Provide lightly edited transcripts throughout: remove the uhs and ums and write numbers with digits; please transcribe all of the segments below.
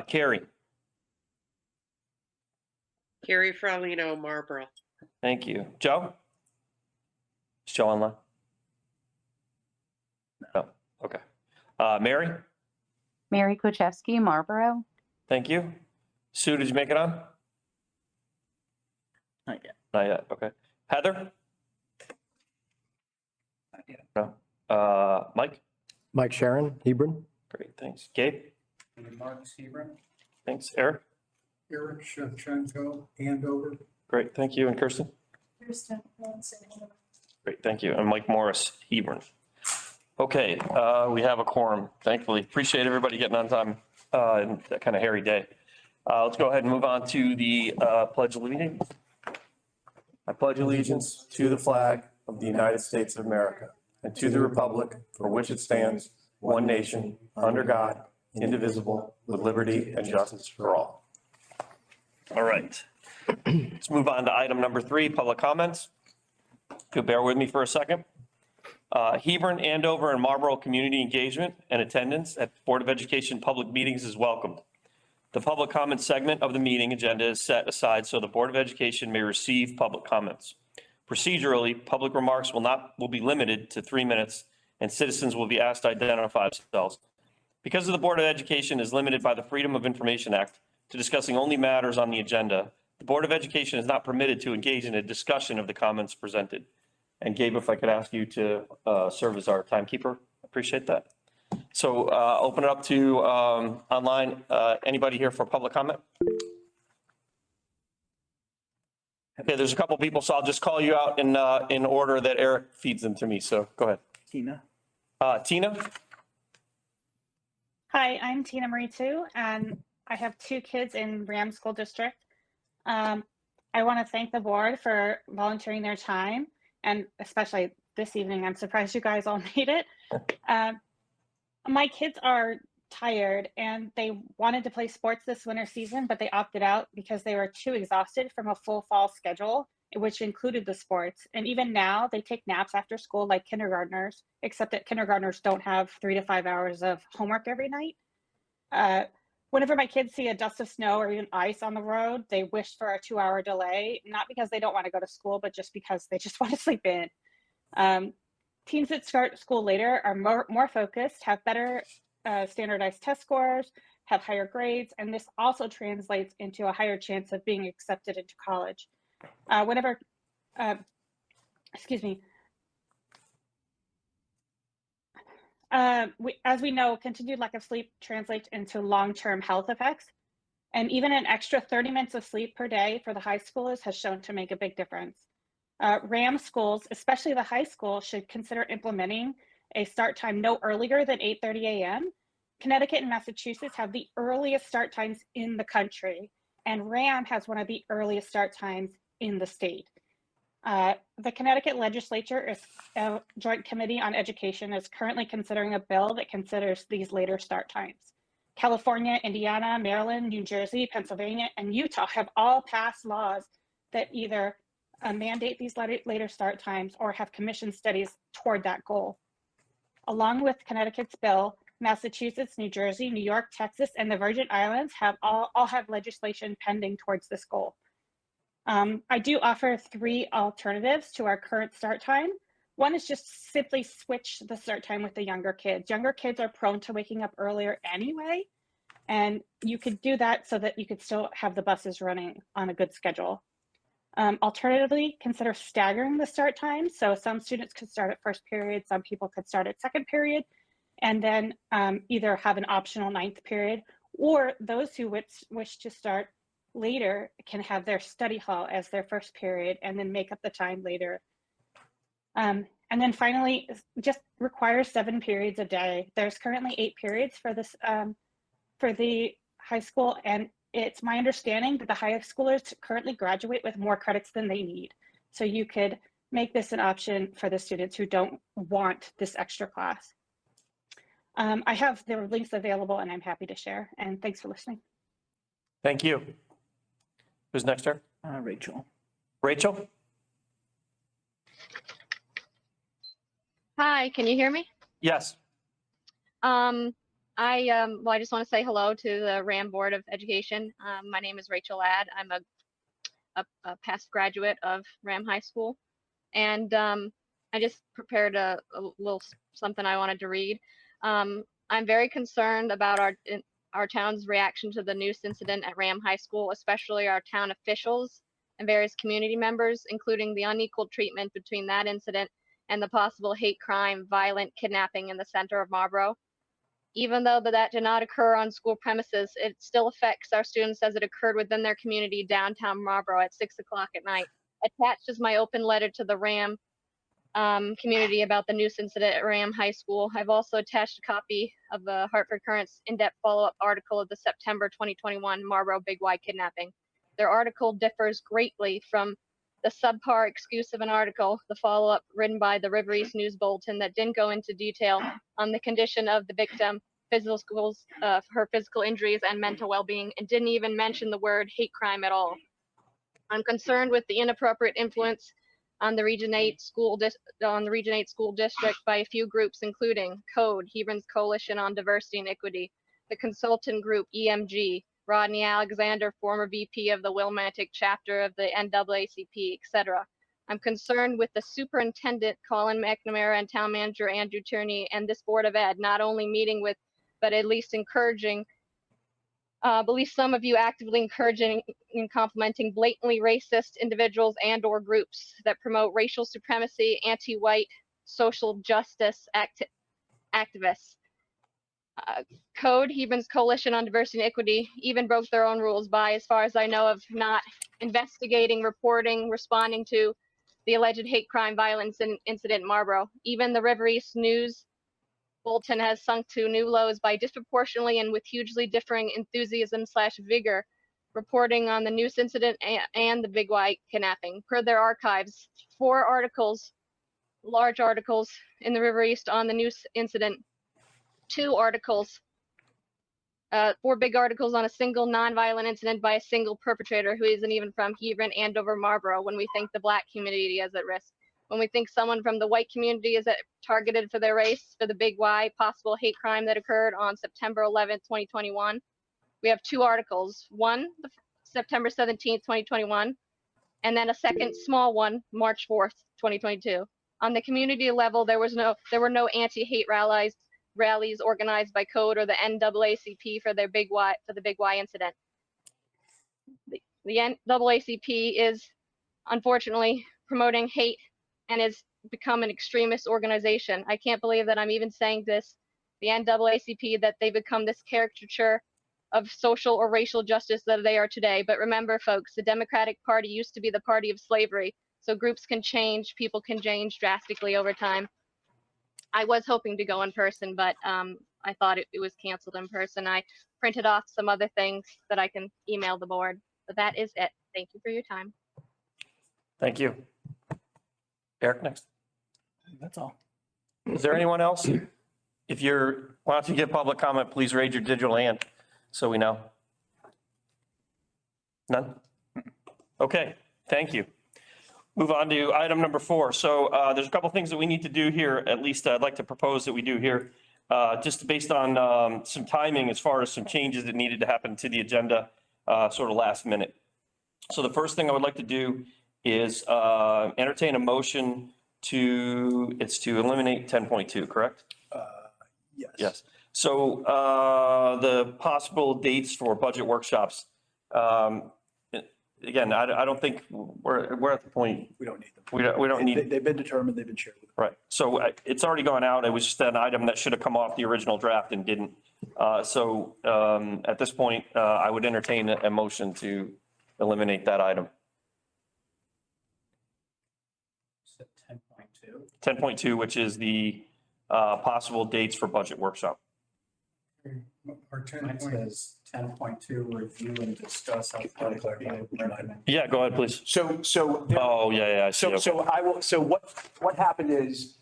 Carrie. Carrie Fralino, Marlboro. Thank you. Joe? Is Joe online? No. Okay. Mary? Mary Kochevsky, Marlboro. Thank you. Sue, did you make it on? Not yet. Not yet. Okay. Heather? Not yet. No. Mike? Mike Sharon, Hebron. Great. Thanks. Gabe? Marcus Hebron. Thanks. Eric? Eric Shevchenko, Andover. Great. Thank you. And Kirsten? Kirsten Hansen. Great. Thank you. And Mike Morris, Hebron. Okay. We have a quorum, thankfully. Appreciate everybody getting on time in that kind of hairy day. Let's go ahead and move on to the Pledge of Allegiance. I pledge allegiance to the flag of the United States of America and to the republic for which it stands, one nation, under God, indivisible, with liberty and justice for all. All right. Let's move on to item number 3, public comments. If you'll bear with me for a second. Hebron, Andover, and Marlboro community engagement and attendance at Board of Education public meetings is welcomed. The public comment segment of the meeting agenda is set aside so the Board of Education may receive public comments. Procedurally, public remarks will be limited to 3 minutes, and citizens will be asked to identify themselves. Because the Board of Education is limited by the Freedom of Information Act to discussing only matters on the agenda, the Board of Education is not permitted to engage in a discussion of the comments presented. And Gabe, if I could ask you to serve as our timekeeper, appreciate that. So open it up to online. Anybody here for public comment? Okay, there's a couple people, so I'll just call you out in order that Eric feeds them to me. So go ahead. Tina? Tina? Hi, I'm Tina Marie too, and I have 2 kids in RHAM School District. I want to thank the board for volunteering their time, and especially this evening. I'm surprised you guys all made it. My kids are tired and they wanted to play sports this winter season, but they opted out because they were too exhausted from a full fall schedule, which included the sports. And even now they take naps after school like kindergartners, except that kindergartners don't have 3 to 5 hours of homework every night. Whenever my kids see a dust of snow or even ice on the road, they wish for a 2-hour delay, not because they don't want to go to school, but just because they just want to sleep in. Teens that start school later are more focused, have better standardized test scores, have higher grades, and this also translates into a higher chance of being accepted into college. As we know, continued lack of sleep translates into long-term health effects, and even an extra 30 minutes of sleep per day for the high schoolers has shown to make a big difference. RHAM schools, especially the high school, should consider implementing a start time no earlier than 8:30 a.m. Connecticut and Massachusetts have the earliest start times in the country, and RHAM has one of the earliest start times in the state. The Connecticut legislature is a joint committee on education is currently considering a bill that considers these later start times. California, Indiana, Maryland, New Jersey, Pennsylvania, and Utah have all passed laws that either mandate these later start times or have commissioned studies toward that goal. Along with Connecticut's bill, Massachusetts, New Jersey, New York, Texas, and the Virgin Islands have all have legislation pending towards this goal. I do offer 3 alternatives to our current start time. One is just simply switch the start time with the younger kids. Younger kids are prone to waking up earlier anyway, and you could do that so that you could still have the buses running on a good schedule. Alternatively, consider staggering the start time. So some students could start at first period, some people could start at second period, and then either have an optional 9th period, or those who wish to start later can have their study hall as their first period and then make up the time later. And then finally, just requires 7 periods a day. There's currently 8 periods for this for the high school, and it's my understanding that the high schoolers currently graduate with more credits than they need. So you could make this an option for the students who don't want this extra class. I have the links available and I'm happy to share, and thanks for listening. Thank you. Who's next, sir? Rachel. Rachel? Hi, can you hear me? Yes. I'm I just want to say hello to the RAM Board of Education. My name is Rachel Ladd. I'm a past graduate of RAM High School, and I just prepared a little something I wanted to read. I'm very concerned about our town's reaction to the noose incident at RAM High School, especially our town officials and various community members, including the unequal treatment between that incident and the possible hate crime, violent kidnapping in the center of Marlboro. Even though that did not occur on school premises, it still affects our students as it occurred within their community downtown Marlboro at 6 o'clock at night. Attached is my open letter to the RAM community about the noose incident at RAM High School. I've also attached a copy of the Hartford Courant's in-depth follow-up article of the September 2021 Marlboro Big Y kidnapping. Their article differs greatly from the subpar excuse of an article, the follow-up written by the River East News Bulletin that didn't go into detail on the condition of the victim, her physical injuries and mental well-being, and didn't even mention the word hate crime at all. I'm concerned with the inappropriate influence on the Region 8 school district by a few groups, including CODE, Hebron's Coalition on Diversity and Equity, the consultant group EMG, Rodney Alexander, former VP of the Willimantic chapter of the NAACP, etc. I'm concerned with the superintendent, Colin McNamara, and town manager, Andrew Tierney, and this Board of Ed, not only meeting with, but at least encouraging, believe some of you actively encouraging and complimenting blatantly racist individuals and or groups that promote racial supremacy, anti-white, social justice activists. CODE, Hebron's Coalition on Diversity and Equity, even broke their own rules by, as far as I know, of not investigating, reporting, responding to the alleged hate crime violence incident in Marlboro. Even the River East News Bulletin has sunk to new lows by disproportionately and with hugely differing enthusiasm / vigor, reporting on the noose incident and the Big Y kidnapping. Per their archives, 4 articles, large articles in the River East on the noose incident, 2 articles, 4 big articles on a single nonviolent incident by a single perpetrator who isn't even from Hebron, Andover, Marlboro, when we think the Black community is at risk. When we think someone from the white community is targeted for their race, for the Big Y possible hate crime that occurred on September 11th, 2021. We have 2 articles, one September 17th, 2021, and then a second small one, March 4th, 2022. On the community level, there were no anti-hate rallies organized by CODE or the NAACP for the Big Y incident. The NAACP is unfortunately promoting hate and has become an extremist organization. I can't believe that I'm even saying this. The NAACP, that they become this caricature of social or racial justice that they are today. But remember, folks, the Democratic Party used to be the party of slavery. So groups can change, people can change drastically over time. I was hoping to go in person, but I thought it was canceled in person. I printed off some other things that I can email the board. But that is it. Thank you for your time. Thank you. Eric, next. That's all. Is there anyone else? If you're wanting to give public comment, please raise your digital hand so we know. None? Okay, thank you. Move on to item number 4. So there's a couple things that we need to do here. At least I'd like to propose that we do here, just based on some timing as far as some changes that needed to happen to the agenda sort of last minute. So the first thing I would like to do is entertain a motion to eliminate 10.2, correct? Yes. Yes. So the possible dates for budget workshops. Again, I don't think we're at the point, We don't need them. we don't need, They've been determined, they've been shared with. right. So it's already gone out. It was just an item that should have come off the original draft and didn't. So at this point, I would entertain a motion to eliminate that item. 10.2. 10.2, which is the possible dates for budget workshop. Or 10 Mine says 10.2, review and discuss. Yeah, go ahead, please. So Oh, yeah, I see. So what happened is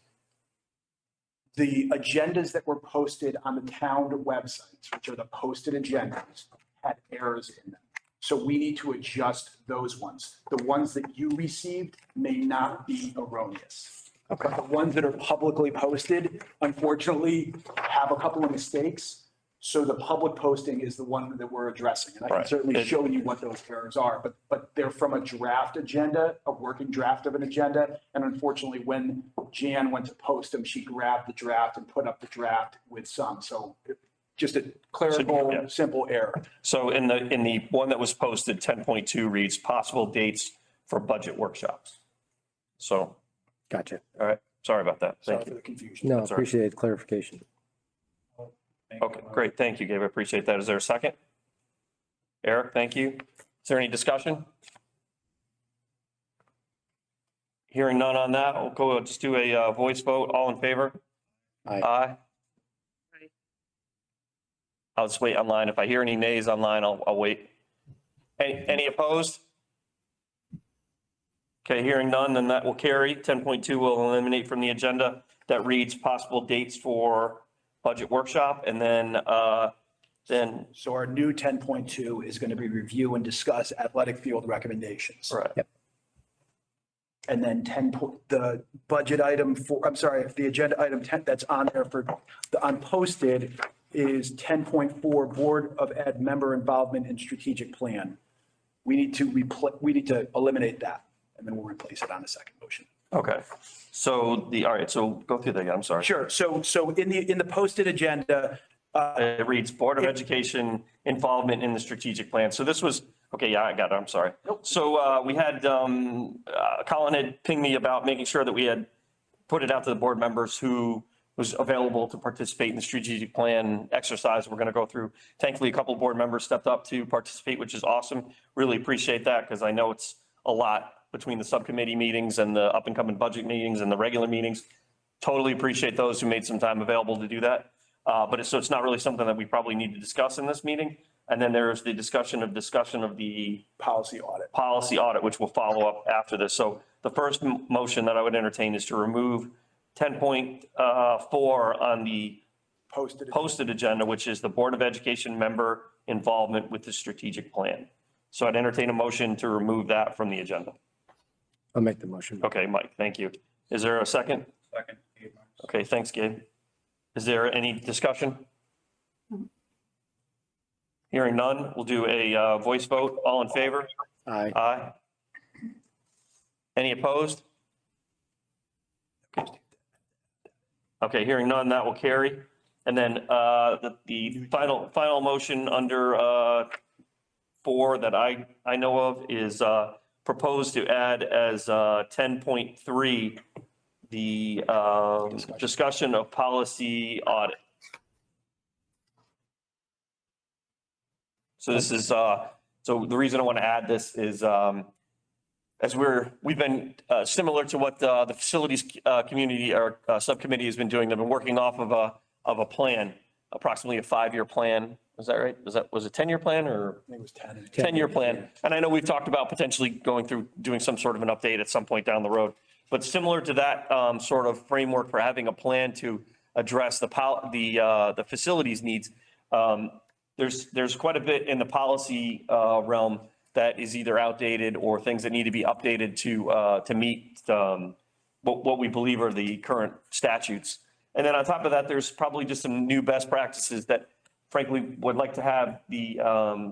the agendas that were posted on the town websites, which are the posted agendas, had errors in them. So we need to adjust those ones. The ones that you received may not be erroneous. Okay. The ones that are publicly posted, unfortunately, have a couple of mistakes. So the public posting is the one that we're addressing. And I can Right. certainly show you what those errors are, but they're from a draft agenda, a working draft of an agenda. And unfortunately, when Jan went to post them, she grabbed the draft and put up the draft with some. So just a Yeah. clerical, simple error. So in the one that was posted, 10.2 reads possible dates for budget workshops. So, Gotcha. all right, sorry about that. Sorry Thank for you. the confusion. No, That's all right. appreciate clarification. Okay, great. Thank you, Gabe. I appreciate that. Is there a second? Eric, thank you. Is there any discussion? Hearing none on that, we'll go just do a voice vote. All in favor? Aye. Aye. Aye. I'll just wait online. If I hear any nays online, I'll wait. Any opposed? Okay, hearing none, then that will carry. 10.2 will eliminate from the agenda. That reads possible dates for budget workshop, and then So our new 10.2 is going to be review and discuss athletic field recommendations. right. And then the budget item the agenda item 10 that's on there for the unposted is 10.4 Board of Ed member involvement in strategic plan. We need to eliminate that, and then we'll replace it on the second motion. Okay. So all right, so go through that again. I'm sorry. Sure. So in the posted agenda, It reads Board of Education involvement in the strategic plan. So this was, okay, yeah, I got it. I'm sorry. Nope. So we had, Colin had pinged me about making sure that we had put it out to the board members who was available to participate in the strategic plan exercise we're going to go through. Thankfully, a couple of board members stepped up to participate, which is awesome. Really appreciate that because I know it's a lot between the subcommittee meetings and the up and coming budget meetings and the regular meetings. Totally appreciate those who made some time available to do that. But it's not really something that we probably need to discuss in this meeting. And then there's the discussion of the policy audit. which will follow up after this. So the first motion that I would entertain is to remove 10.4 on the posted agenda, which is the Board of Education member involvement with the strategic plan. So I'd entertain a motion to remove that from the agenda. I'll make the motion. Okay, Mike, thank you. Is there a second? Second, Gabe Marks. Okay, thanks, Gabe. Is there any discussion? Hearing none, we'll do a voice vote. All in favor? Aye. Aye. Any opposed? Okay, hearing none, that will carry. And then the final motion under 4 that I know of is proposed to add as 10.3, the discussion of policy audit. So this is, so the reason I want to add this is as we've been similar to what the facilities community or subcommittee has been doing. They've been working off of a plan, approximately a 5-year plan. Was that right? Was it 10-year plan or? I think it was 10. 10-year plan. And I know we've talked about potentially going through, doing some sort of an update at some point down the road. But similar to that sort of framework for having a plan to address the facilities needs, there's quite a bit in the policy realm that is either outdated or things that need to be updated to meet what we believe are the current statutes. And then on top of that, there's probably just some new best practices that frankly would like to have the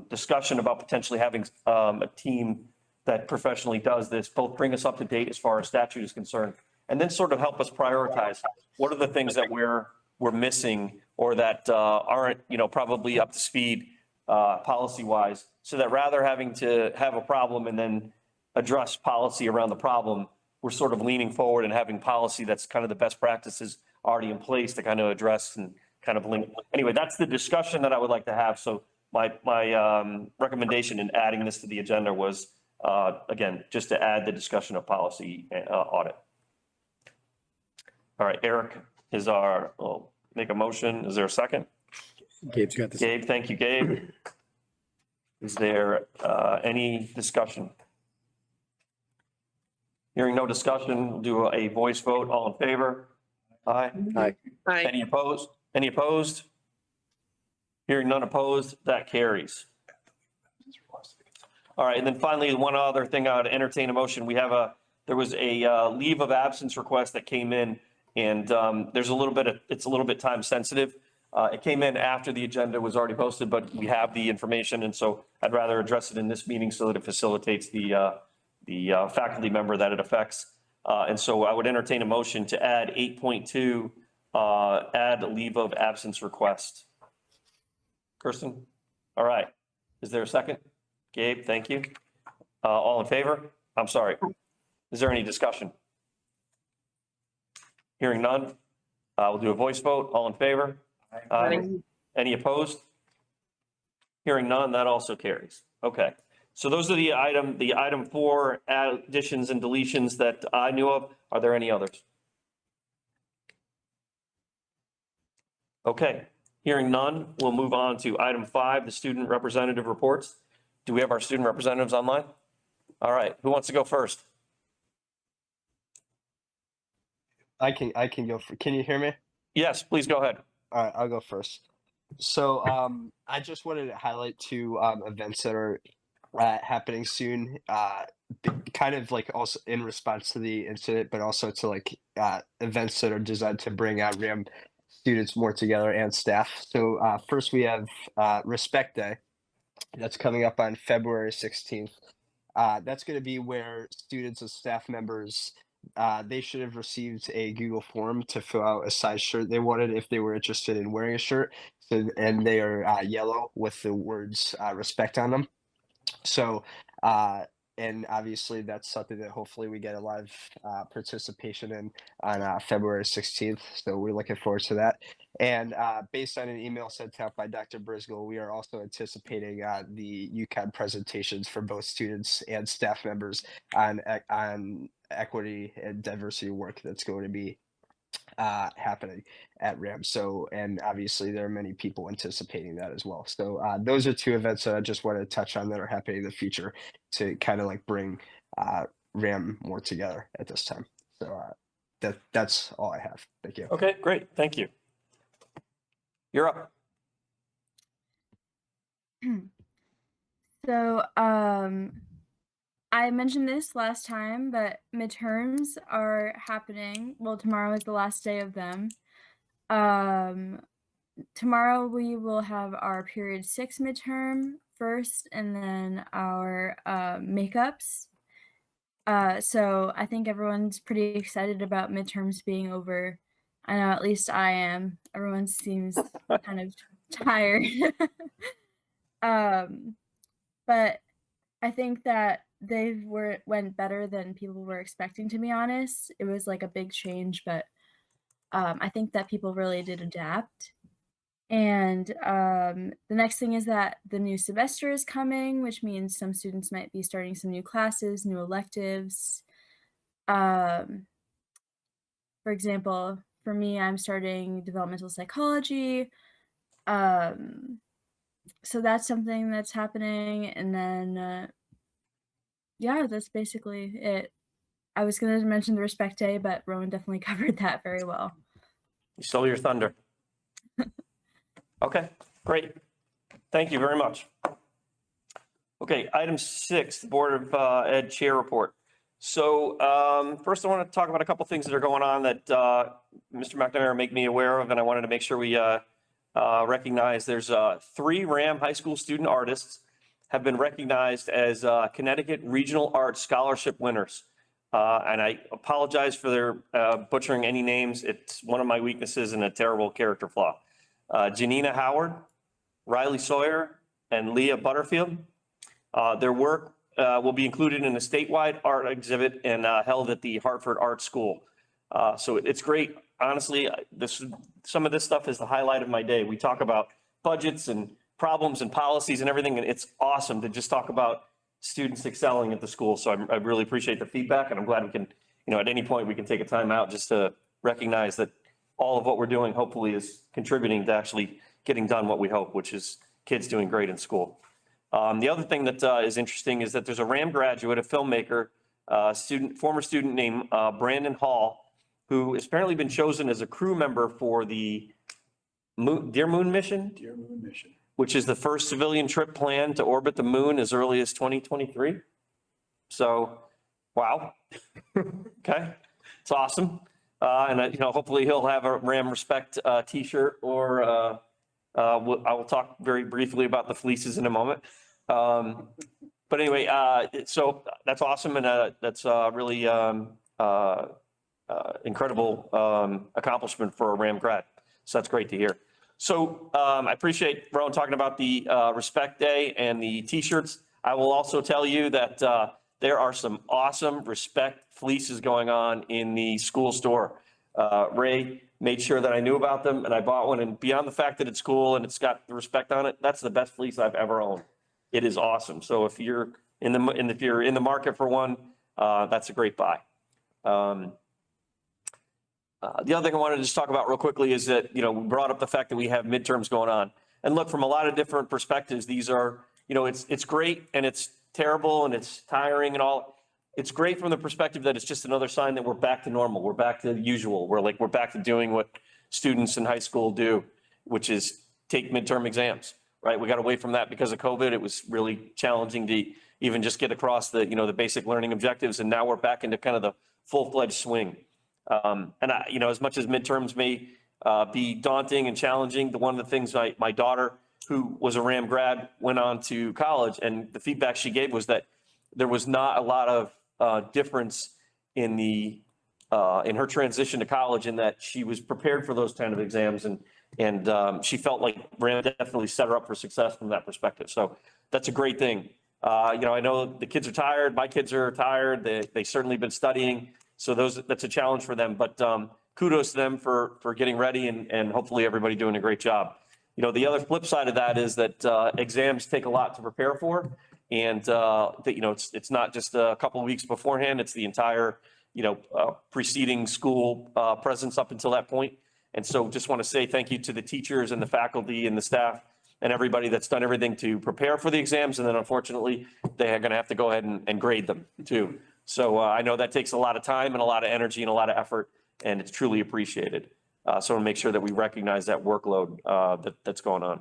discussion about potentially having a team that professionally does this, both bring us up to date as far as statute is concerned, and then sort of help us prioritize what are the things that we're missing or that aren't, probably up to speed policy wise, so that rather having to have a problem and then address policy around the problem, we're sort of leaning forward and having policy that's kind of the best practices already in place to kind of address and kind of link. Anyway, that's the discussion that I would like to have. So my recommendation in adding this to the agenda was, again, just to add the discussion of policy audit. All right, Eric will make a motion. Is there a second? Gabe's got this. Gabe, thank you, Gabe. Is there any discussion? Hearing no discussion, we'll do a voice vote. All in favor? Aye. Aye. Aye. Any opposed? Any opposed? Hearing none opposed, that carries. All right, and then finally, one other thing I would entertain a motion. There was a leave of absence request that came in, and it's a little bit time sensitive. It came in after the agenda was already posted, but we have the information, and so I'd rather address it in this meeting so that it facilitates the faculty member that it affects. And so I would entertain a motion to add 8.2, add leave of absence request. Kirsten? All right. Is there a second? Gabe, thank you. All in favor? I'm sorry. Is there any discussion? Hearing none. We'll do a voice vote. All in favor? Aye. Any opposed? Hearing none, that also carries. Okay. So those are the item 4 additions and deletions that I knew of. Are there any others? Okay. Hearing none, we'll move on to item 5, the student representative reports. Do we have our student representatives online? All right. Who wants to go first? I can go for, can you hear me? Yes, please go ahead. All right, I'll go first. So I just wanted to highlight 2 events that are happening soon, kind of like also in response to the incident, but also to like events that are designed to bring RHAM students more together and staff. So first we have Respect Day. That's coming up on February 16th. That's going to be where students and staff members, they should have received a Google form to fill out a size shirt they wanted if they were interested in wearing a shirt. So, and they are yellow with the words respect on them. So, and obviously that's something that hopefully we get a lot of participation in on February 16th. So we're looking forward to that. And based on an email sent out by Dr. Briscoe, we are also anticipating the UConn presentations for both students and staff members on equity and diversity work that's going to be happening at RHAM. So, and obviously there are many people anticipating that as well. So those are 2 events that I just wanted to touch on that are happening in the future to kind of like bring RHAM more together at this time. So that's all I have. Thank you. Okay, great. Thank you. You're up. So, I mentioned this last time, but midterms are happening. Well, tomorrow is the last day of them. Tomorrow we will have our period 6 midterm first, and then our makeups. So I think everyone's pretty excited about midterms being over. I know at least I am. Everyone seems kind of tired. But I think that they went better than people were expecting, to be honest. It was like a big change, but I think that people really did adapt. And the next thing is that the new semester is coming, which means some students might be starting some new classes, new electives. For example, for me, I'm starting developmental psychology. So that's something that's happening. And then, yeah, that's basically it. I was going to mention the Respect Day, but Rowan definitely covered that very well. You stole your thunder. Okay, great. Thank you very much. Okay, item 6, the Board of Ed Chair Report. So first I want to talk about a couple things that are going on that Mr. McNamara made me aware of, and I wanted to make sure we recognize. There's 3 RHAM high school student artists have been recognized as Connecticut Regional Arts Scholarship winners. And I apologize for their butchering any names. It's one of my weaknesses and a terrible character flaw. Janina Howard, Riley Sawyer, and Leah Butterfield. Their work will be included in a statewide art exhibit and held at the Hartford Art School. So it's great. Honestly, some of this stuff is the highlight of my day. We talk about budgets and problems and policies and everything, and it's awesome to just talk about students excelling at the school. So I really appreciate the feedback, and I'm glad we can, at any point we can take a time out just to recognize that all of what we're doing hopefully is contributing to actually getting done what we hope, which is kids doing great in school. The other thing that is interesting is that there's a RHAM graduate, a filmmaker, former student named Brandon Hall, who has apparently been chosen as a crew member for the Dear Moon mission, which is the first civilian trip planned to orbit the moon as early as 2023. So, wow. Okay, it's awesome. And hopefully he'll have a RAM Respect T-shirt, or I will talk very briefly about the fleeces in a moment. But anyway, so that's awesome, and that's really incredible accomplishment for a RAM grad. So that's great to hear. So I appreciate Rowan talking about the Respect Day and the T-shirts. I will also tell you that there are some awesome Respect fleeces going on in the school store. Ray made sure that I knew about them, and I bought one. And beyond the fact that it's cool and it's got the Respect on it, that's the best fleece I've ever owned. It is awesome. So if you're in the market for one, that's a great buy. The other thing I wanted to just talk about real quickly is that, we brought up the fact that we have midterms going on. And look, from a lot of different perspectives, these are, it's great and it's terrible and it's tiring and all. It's great from the perspective that it's just another sign that we're back to normal. We're back to usual. We're back to doing what students in high school do, which is take midterm exams, right? We got away from that because of COVID. It was really challenging to even just get across the, the basic learning objectives. And now we're back into kind of the full-fledged swing. And as much as midterms may be daunting and challenging, one of the things my daughter, who was a RAM grad, went on to college, and the feedback she gave was that there was not a lot of difference in her transition to college, in that she was prepared for those kind of exams, and she felt like RAM definitely set her up for success from that perspective. So that's a great thing. I know the kids are tired. My kids are tired. They certainly been studying. So that's a challenge for them, but kudos to them for getting ready, and hopefully everybody doing a great job. The other flip side of that is that exams take a lot to prepare for, and it's not just a couple of weeks beforehand. It's the entire preceding school presence up until that point. And so just want to say thank you to the teachers and the faculty and the staff and everybody that's done everything to prepare for the exams. And then unfortunately, they are going to have to go ahead and grade them too. So I know that takes a lot of time and a lot of energy and a lot of effort, and it's truly appreciated. So I want to make sure that we recognize that workload that's going on.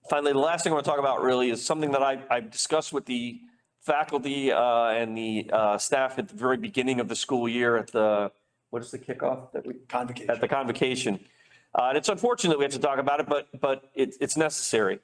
Finally, the last thing I want to talk about really is something that I've discussed with the faculty and the staff at the very beginning of the school year at what is the kickoff? Convocation. At the convocation. And it's unfortunate we have to talk about it, but it's necessary.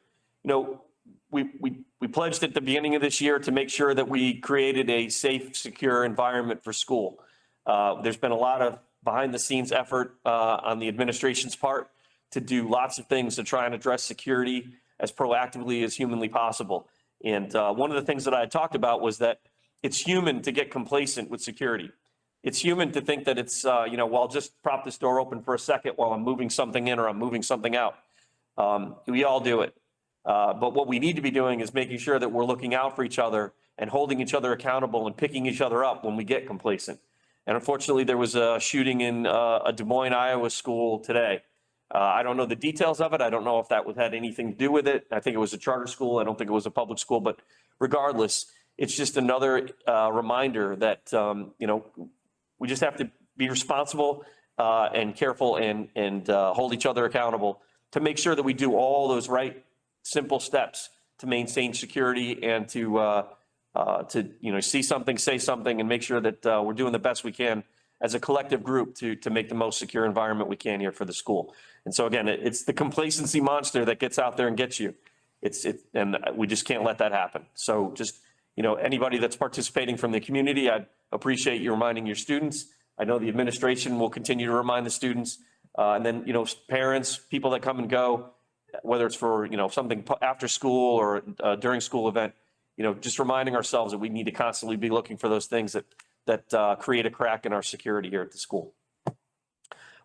We pledged at the beginning of this year to make sure that we created a safe, secure environment for school. There's been a lot of behind the scenes effort on the administration's part to do lots of things to try and address security as proactively as humanly possible. And one of the things that I had talked about was that it's human to get complacent with security. It's human to think that it's, well, I'll just prop this door open for a second while I'm moving something in or I'm moving something out. We all do it. But what we need to be doing is making sure that we're looking out for each other and holding each other accountable and picking each other up when we get complacent. And unfortunately, there was a shooting in a Des Moines, Iowa school today. I don't know the details of it. I don't know if that had anything to do with it. I think it was a charter school. I don't think it was a public school. But regardless, it's just another reminder that, we just have to be responsible and careful and hold each other accountable to make sure that we do all those right, simple steps to maintain security and to see something, say something, and make sure that we're doing the best we can as a collective group to make the most secure environment we can here for the school. And so again, it's the complacency monster that gets out there and gets you. And we just can't let that happen. So just, anybody that's participating from the community, I'd appreciate you reminding your students. I know the administration will continue to remind the students. And then, parents, people that come and go, whether it's for, something after school or during school event, just reminding ourselves that we need to constantly be looking for those things that create a crack in our security here at the school.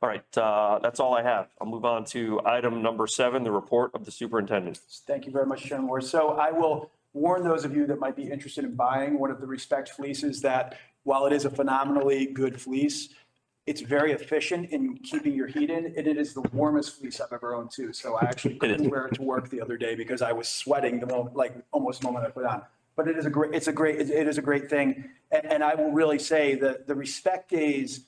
All right, that's all I have. I'll move on to item number 7, the report of the superintendent. Thank you very much, Chairman Moore. So I will warn those of you that might be interested in buying one of the Respect fleeces that while it is a phenomenally good fleece, it's very efficient in keeping your heat in, and it is the warmest fleece I've ever owned too. So I actually couldn't wear it to work the other day because I was sweating almost the moment I put it on. But it is a great thing. And I will really say that the Respect Days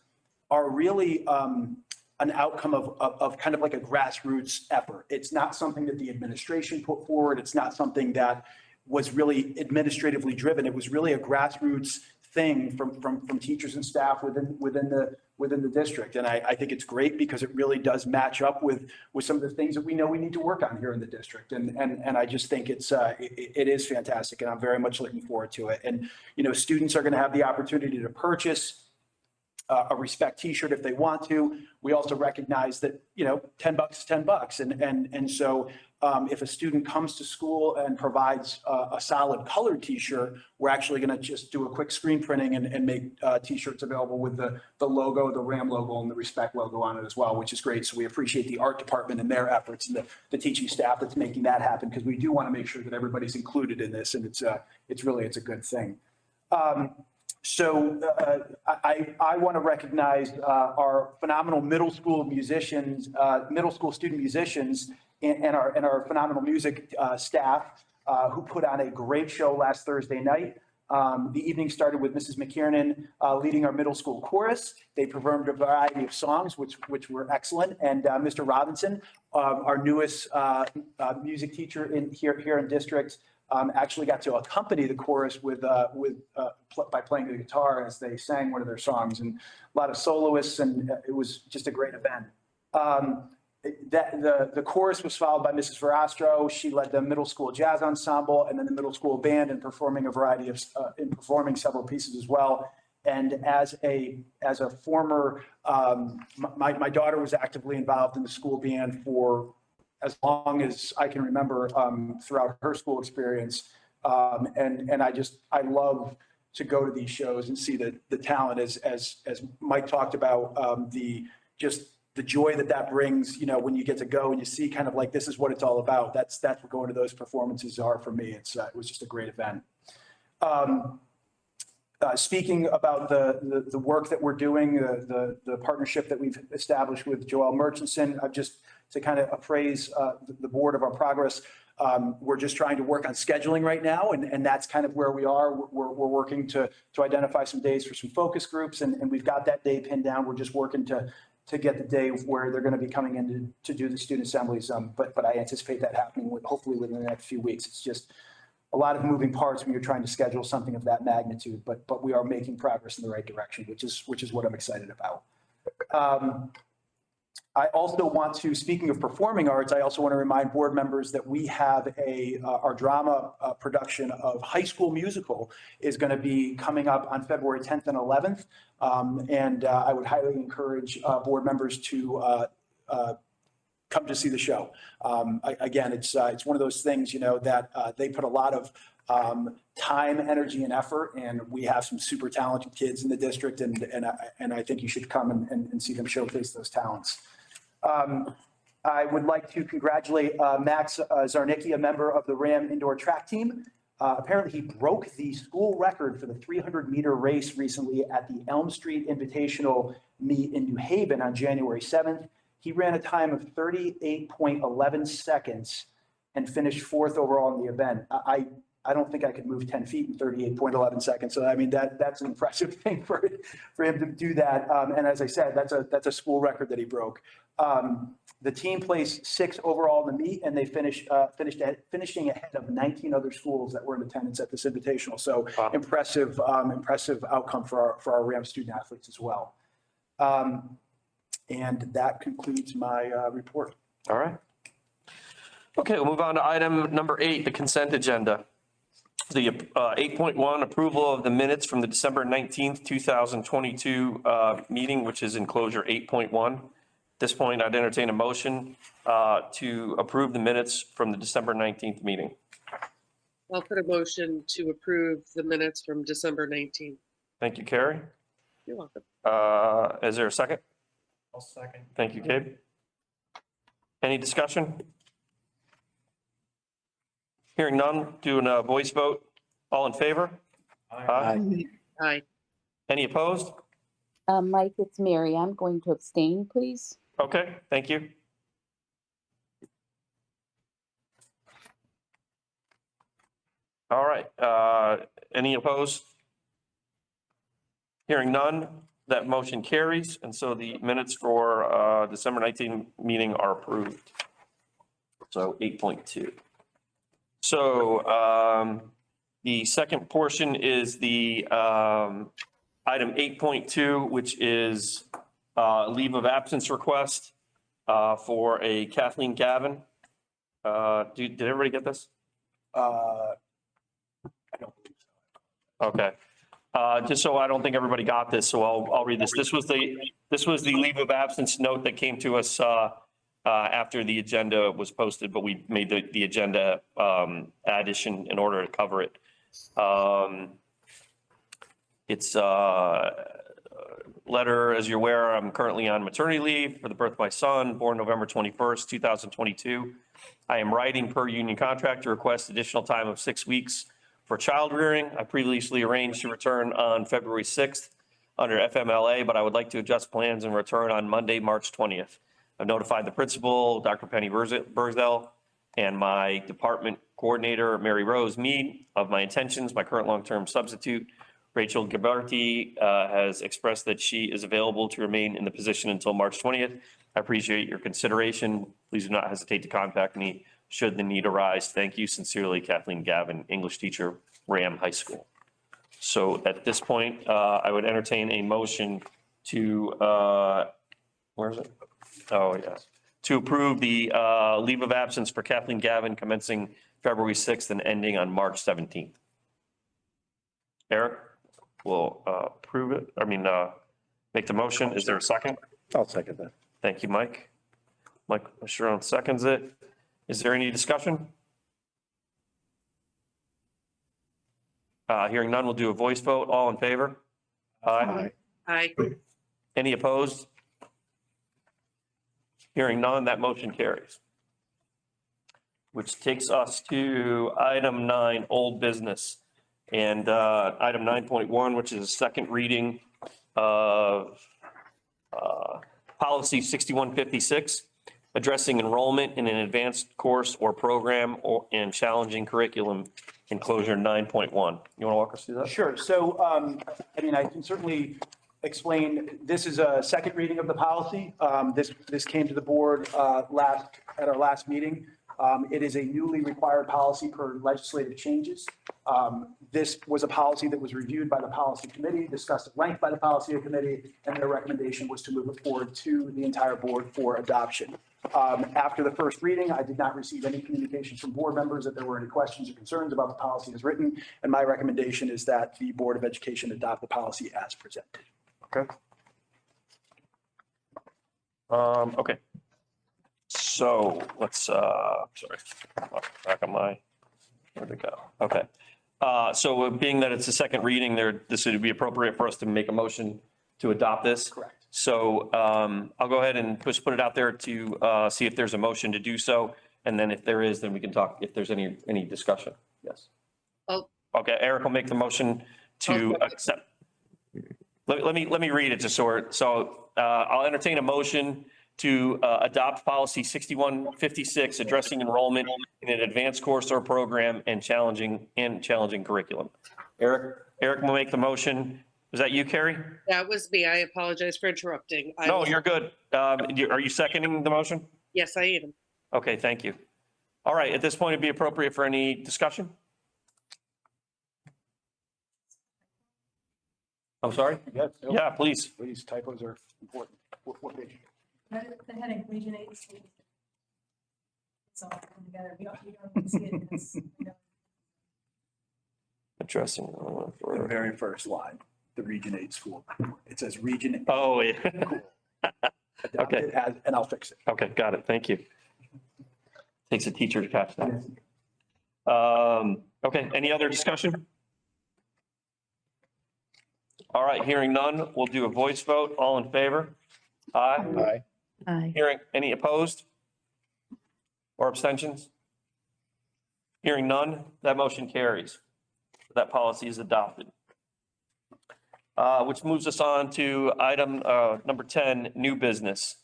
are really an outcome of kind of like a grassroots effort. It's not something that the administration put forward. It's not something that was really administratively driven. It was really a grassroots thing from teachers and staff within the district. And I think it's great because it really does match up with some of the things that we know we need to work on here in the district. And I just think it is fantastic, and I'm very much looking forward to it. And, students are going to have the opportunity to purchase a Respect t-shirt if they want to. We also recognize that, $10 is $10. And so if a student comes to school and provides a solid colored t-shirt, we're actually going to just do a quick screen printing and make t-shirts available with the logo, the RAM logo, and the Respect logo on it as well, which is great. So we appreciate the art department and their efforts and the teaching staff that's making that happen, because we do want to make sure that everybody's included in this, and it's a good thing. So I want to recognize our phenomenal middle school student musicians, and our phenomenal music staff who put on a great show last Thursday night. The evening started with Mrs. McKiernan leading our middle school chorus. They performed a variety of songs, which were excellent. And Mr. Robinson, our newest music teacher here in district, actually got to accompany the chorus by playing the guitar as they sang one of their songs, and a lot of soloists, and it was just a great event. The chorus was followed by Mrs. Verastro. She led the middle school jazz ensemble and then the middle school band, and performing several pieces as well. And as a former, my daughter was actively involved in the school band for as long as I can remember throughout her school experience. And I love to go to these shows and see the talent, as Mike talked about, the joy that brings, when you get to go and you see kind of like, this is what it's all about. That's what going to those performances are for me. It was just a great event. Speaking about the work that we're doing, the partnership that we've established with Joelle Murchison, just to kind of appraise the board of our progress. We're just trying to work on scheduling right now, and that's kind of where we are. We're working to identify some days for some focus groups, and we've got that day pinned down. We're just working to get the day where they're going to be coming in to do the student assemblies. But I anticipate that happening hopefully within the next few weeks. It's just a lot of moving parts when you're trying to schedule something of that magnitude, but we are making progress in the right direction, which is what I'm excited about. I also want to, speaking of performing arts, I also want to remind board members that we have our drama production of High School Musical is going to be coming up on February 10th and 11th. And I would highly encourage board members to come to see the show. Again, it's one of those things, that they put a lot of time, energy, and effort, and we have some super talented kids in the district, and I think you should come and see them showcase those talents. I would like to congratulate Max Zarnicki, a member of the RHAM indoor track team. Apparently he broke the school record for the 300-meter race recently at the Elm Street Invitational meet in New Haven on January 7th. He ran a time of 38.11 seconds and finished 4th overall in the event. I don't think I could move 10 feet in 38.11 seconds. So, I mean, that's an impressive thing for him to do that. And as I said, that's a school record that he broke. The team placed 6th overall in the meet, and they finishing ahead of 19 other schools that were in attendance at this invitational. So wow. Impressive outcome for our RHAM student athletes as well. And that concludes my report. All right. Okay, we'll move on to item number 8, the consent agenda. The 8.1 approval of the minutes from the December 19th, 2022 meeting, which is enclosure 8.1. At this point, I'd entertain a motion to approve the minutes from the December 19th meeting. I'll put a motion to approve the minutes from December 19th. Thank you, Carrie. You're welcome. Is there a second? I'll second. Thank you, Gabe. Any discussion? Hearing none, doing a voice vote. All in favor? Aye. Aye. Any opposed? Mike, it's Mary. I'm going to abstain, please. Okay, thank you. All right, any opposed? Hearing none, that motion carries, and so the minutes for December 19 meeting are approved. So 8.2. So The second portion is the item 8.2, which is leave of absence request for a Kathleen Gavin. Did everybody get this? I don't believe so. Okay. Just so I don't think everybody got this, so I'll read this. This was the leave of absence note that came to us after the agenda was posted, but we made the agenda addition in order to cover it. It's letter, as you're aware, I'm currently on maternity leave for the birth of my son, born November 21st, 2022. I am writing per union contract to request additional time of 6 weeks for child rearing. I previously arranged to return on February 6th under FMLA, but I would like to adjust plans and return on Monday, March 20th. I've notified the principal, Dr. Penny Bergdell, and my department coordinator, Mary Rose Mead, of my intentions. My current long-term substitute, Rachel Gabarty, has expressed that she is available to remain in the position until March 20th. I appreciate your consideration. Please do not hesitate to contact me should the need arise. Thank you sincerely, Kathleen Gavin, English teacher, RHAM High School. So at this point, I would entertain a motion to, where is it? Oh, yes. To approve the leave of absence for Kathleen Gavin commencing February 6th and ending on March 17th. Eric will approve it. Make the motion. Is there a second? I'll second that. Thank you, Mike. Mike Sharon seconds it. Is there any discussion? Hearing none, we'll do a voice vote. All in favor? Aye. Aye. Any opposed? Hearing none, that motion carries. Which takes us to item 9, old business. And item 9.1, which is a second reading of policy 6156, addressing enrollment in an advanced course or program and challenging curriculum, enclosure 9.1. You want to walk us through that? Sure. So, I can certainly explain, this is a second reading of the policy. This came to the board at our last meeting. It is a newly required policy per legislative changes. This was a policy that was reviewed by the policy committee, discussed at length by the policy committee, and their recommendation was to move it forward to the entire board for adoption. After the first reading, I did not receive any communications from board members that there were any questions or concerns about the policy as written, and my recommendation is that the Board of Education adopt the policy as presented. Okay. Okay. So let's, sorry, back on my, where'd it go? Okay. So being that it's a second reading there, this would be appropriate for us to make a motion to adopt this. Correct. So I'll go ahead and just put it out there to see if there's a motion to do so. And then if there is, then we can talk if there's any discussion. Yes. Oh. Okay, Eric will make the motion to Okay. accept. Let me read it just so I'll entertain a motion to adopt policy 6156, addressing enrollment in an advanced course or program and challenging curriculum. Eric will make the motion. Was that you, Carrie? That was me. I apologize for interrupting. No, you're good. Are you seconding the motion? Yes, I am. Okay, thank you. All right, at this point, it'd be appropriate for any discussion? I'm sorry? Yes. Yeah, please. Please, typos are important. What page? The heading, Region 8 schools. It's all come together. We don't need to see it because, Addressing. The very first line, the Region 8 school. It says Region 8. Oh, yeah. Adopt it as, and I'll fix it. Okay, got it. Thank you. Takes a teacher to catch that. Okay, any other discussion? All right, hearing none, we'll do a voice vote. All in favor? Aye. Aye. Aye. Hearing, any opposed? Or abstentions? Hearing none, that motion carries. That policy is adopted. Which moves us on to item number 10, new business.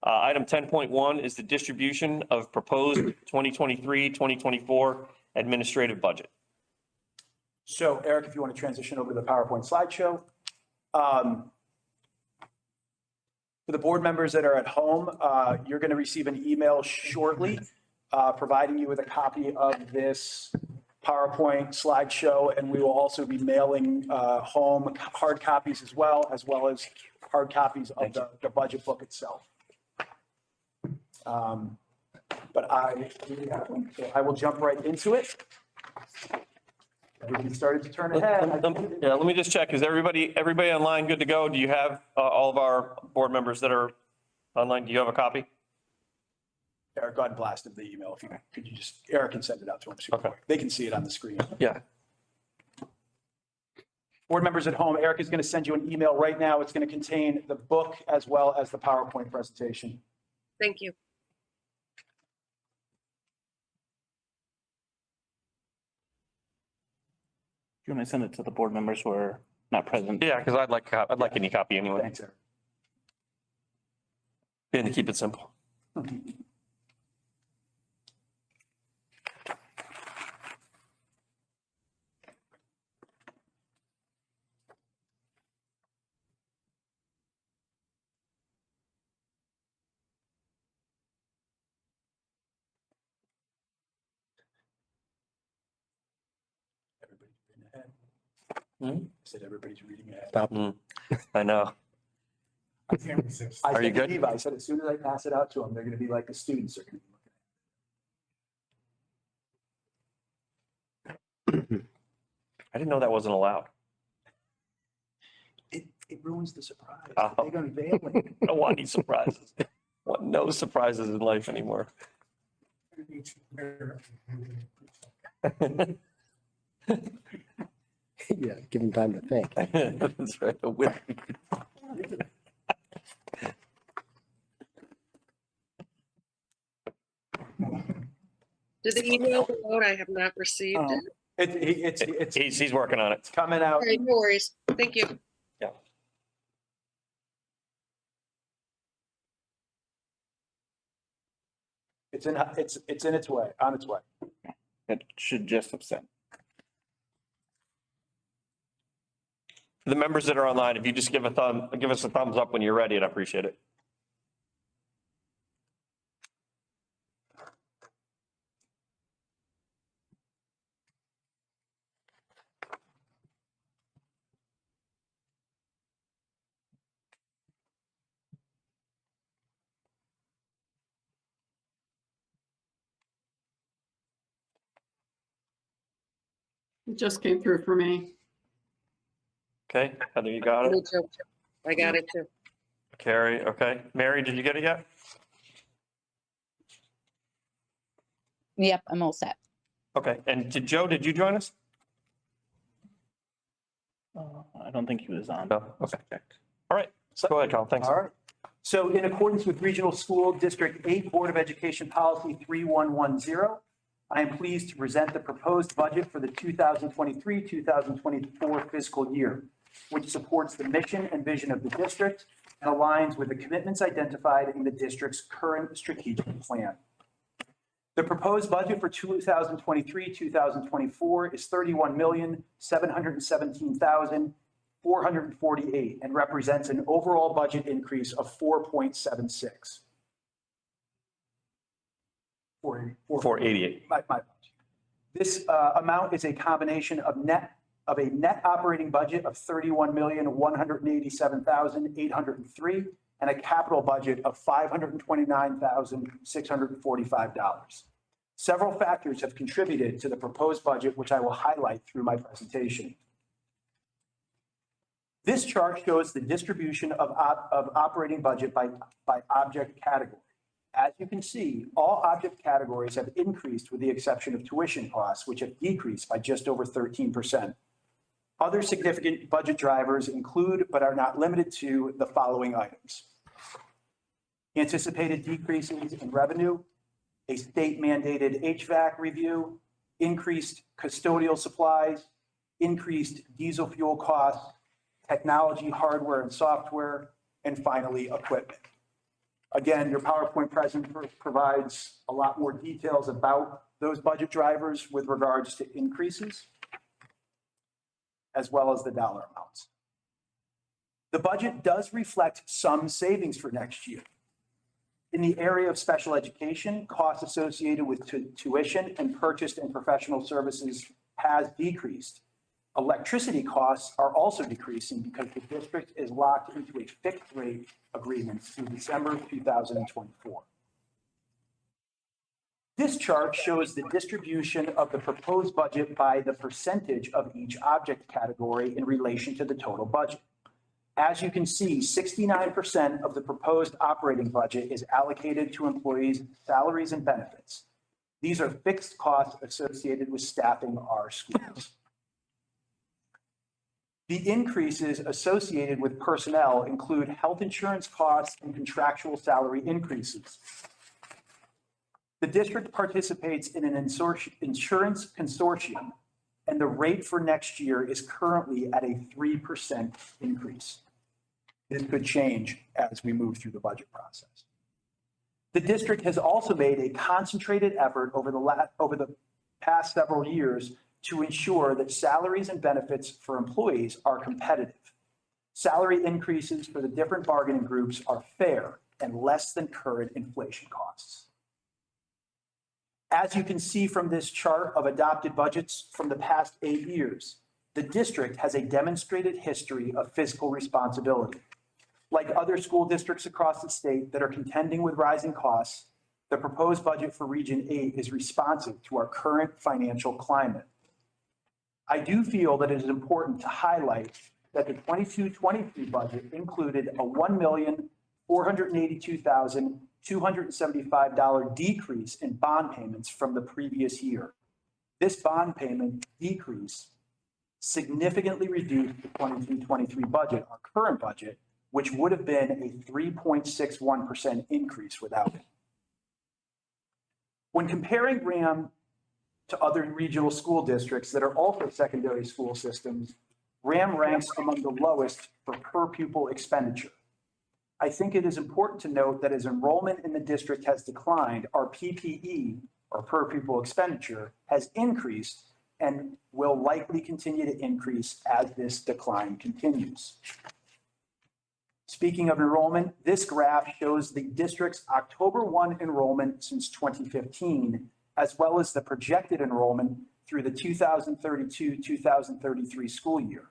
Item 10.1 is the distribution of proposed 2023-2024 administrative budget. So Eric, if you want to transition over to the PowerPoint slideshow. For the board members that are at home, you're going to receive an email shortly providing you with a copy of this PowerPoint slideshow, and we will also be mailing home hard copies as well as hard copies of the budget book itself. But I will jump right into it. Everybody started to turn ahead. Yeah, let me just check. Is everybody online good to go? Do you have all of our board members that are online? Do you have a copy? Eric, go ahead and blast him the email. If you could, Eric can send it out to him super quick. They can see it on the screen. Yeah. Board members at home, Eric is going to send you an email right now. It's going to contain the book as well as the PowerPoint presentation. Thank you. Do you want to send it to the board members who are not present? Yeah, because I'd like any copy anyway. Thanks, Eric. And to keep it simple. Everybody's reading ahead. Hmm? I said everybody's reading ahead. Stop. I know. I can't resist. I Are you said to good? Eva, I said, as soon as I pass it out to them, they're going to be like the students are going to be looking I didn't know that wasn't allowed. at it. It ruins the surprise. Oh. They're going to unveil it. I don't want any surprises. I want no surprises in life anymore. Yeah, give them time to think. That's right. The wit. Did the email go out? I have not received Oh. it. It's He's working on it. coming All out. right, no worries. Thank you. It's in its way, on its way. It should just have sent. For the members that are online, if you just give us a thumbs up when you're ready, I'd appreciate it. It just came through for me. Okay, Heather, you got Me it? too. I got it too. Carrie, okay. Mary, did you get it yet? Yep, I'm all set. Okay, and did you join us? I don't think he was on. No, okay. All right, so go ahead, Colin, thanks. All right. So in accordance with Regional School District 8 Board of Education Policy 3110, I am pleased to present the proposed budget for the 2023-2024 fiscal year, which supports the mission and vision of the district and aligns with the commitments identified in the district's current strategic plan. The proposed budget for 2023-2024 is $31,717,448 and represents an overall budget increase of 4.76. 488. My apologies. This amount is a combination of a net operating budget of $31,187,803 and a capital budget of $529,645. Several factors have contributed to the proposed budget, which I will highlight through my presentation. This chart shows the distribution of operating budget by object category. As you can see, all object categories have increased with the exception of tuition costs, which have decreased by just over 13%. Other significant budget drivers include, but are not limited to, the following items: anticipated decreases in revenue, a state mandated HVAC review, increased custodial supplies, increased diesel fuel costs, technology, hardware and software, and finally, equipment. Again, your PowerPoint provides a lot more details about those budget drivers with regards to increases, as well as the dollar amounts. The budget does reflect some savings for next year. In the area of special education, costs associated with tuition and purchased and professional services has decreased. Electricity costs are also decreasing because the district is locked into a fixed rate agreement through December 2024. This chart shows the distribution of the proposed budget by the percentage of each object category in relation to the total budget. As you can see, 69% of the proposed operating budget is allocated to employees' salaries and benefits. These are fixed costs associated with staffing our schools. The increases associated with personnel include health insurance costs and contractual salary increases. The district participates in an insurance consortium, and the rate for next year is currently at a 3% increase. This could change as we move through the budget process. The district has also made a concentrated effort over the past several years to ensure that salaries and benefits for employees are competitive. Salary increases for the different bargaining groups are fair and less than current inflation costs. As you can see from this chart of adopted budgets from the past 8 years, the district has a demonstrated history of fiscal responsibility. Like other school districts across the state that are contending with rising costs, the proposed budget for Region 8 is responsive to our current financial climate. I do feel that it is important to highlight that the 22-23 budget included a $1,482,275 decrease in bond payments from the previous year. This bond payment decrease significantly reduced the 22-23 budget, our current budget, which would have been a 3.61% increase without it. When comparing RHAM to other regional school districts that are also secondary school systems, RHAM ranks among the lowest for per pupil expenditure. I think it is important to note that as enrollment in the district has declined, our PPE, or per pupil expenditure, has increased and will likely continue to increase as this decline continues. Speaking of enrollment, this graph shows the district's October 1 enrollment since 2015, as well as the projected enrollment through the 2032-2033 school year.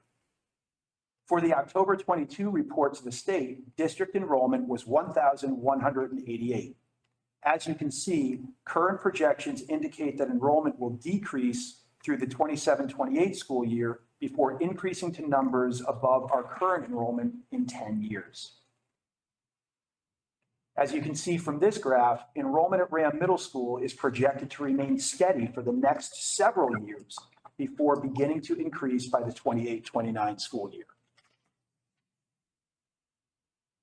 For the October 22 report to the state, district enrollment was 1,188. As you can see, current projections indicate that enrollment will decrease through the 27-28 school year before increasing to numbers above our current enrollment in 10 years. As you can see from this graph, enrollment at RHAM Middle School is projected to remain steady for the next several years before beginning to increase by the 28-29 school year.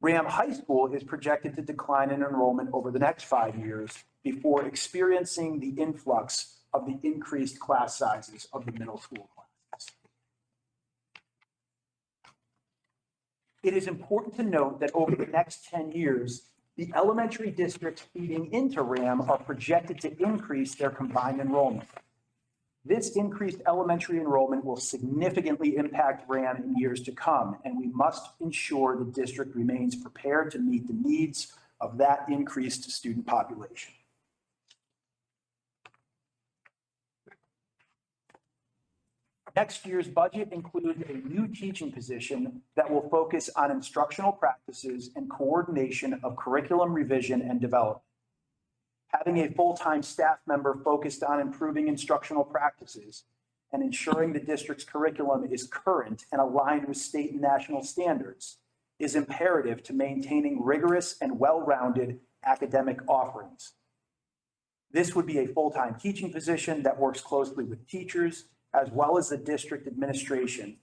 RHAM High School is projected to decline in enrollment over the next 5 years before experiencing the influx of the increased class sizes of the middle school classes. It is important to note that over the next 10 years, the elementary districts feeding into RHAM are projected to increase their combined enrollment. This increased elementary enrollment will significantly impact RHAM in years to come, and we must ensure the district remains prepared to meet the needs of that increased student population. Next year's budget includes a new teaching position that will focus on instructional practices and coordination of curriculum revision and development. Having a full-time staff member focused on improving instructional practices and ensuring the district's curriculum is current and aligned with state and national standards is imperative to maintaining rigorous and well-rounded academic offerings. This would be a full-time teaching position that works closely with teachers as well as the district administration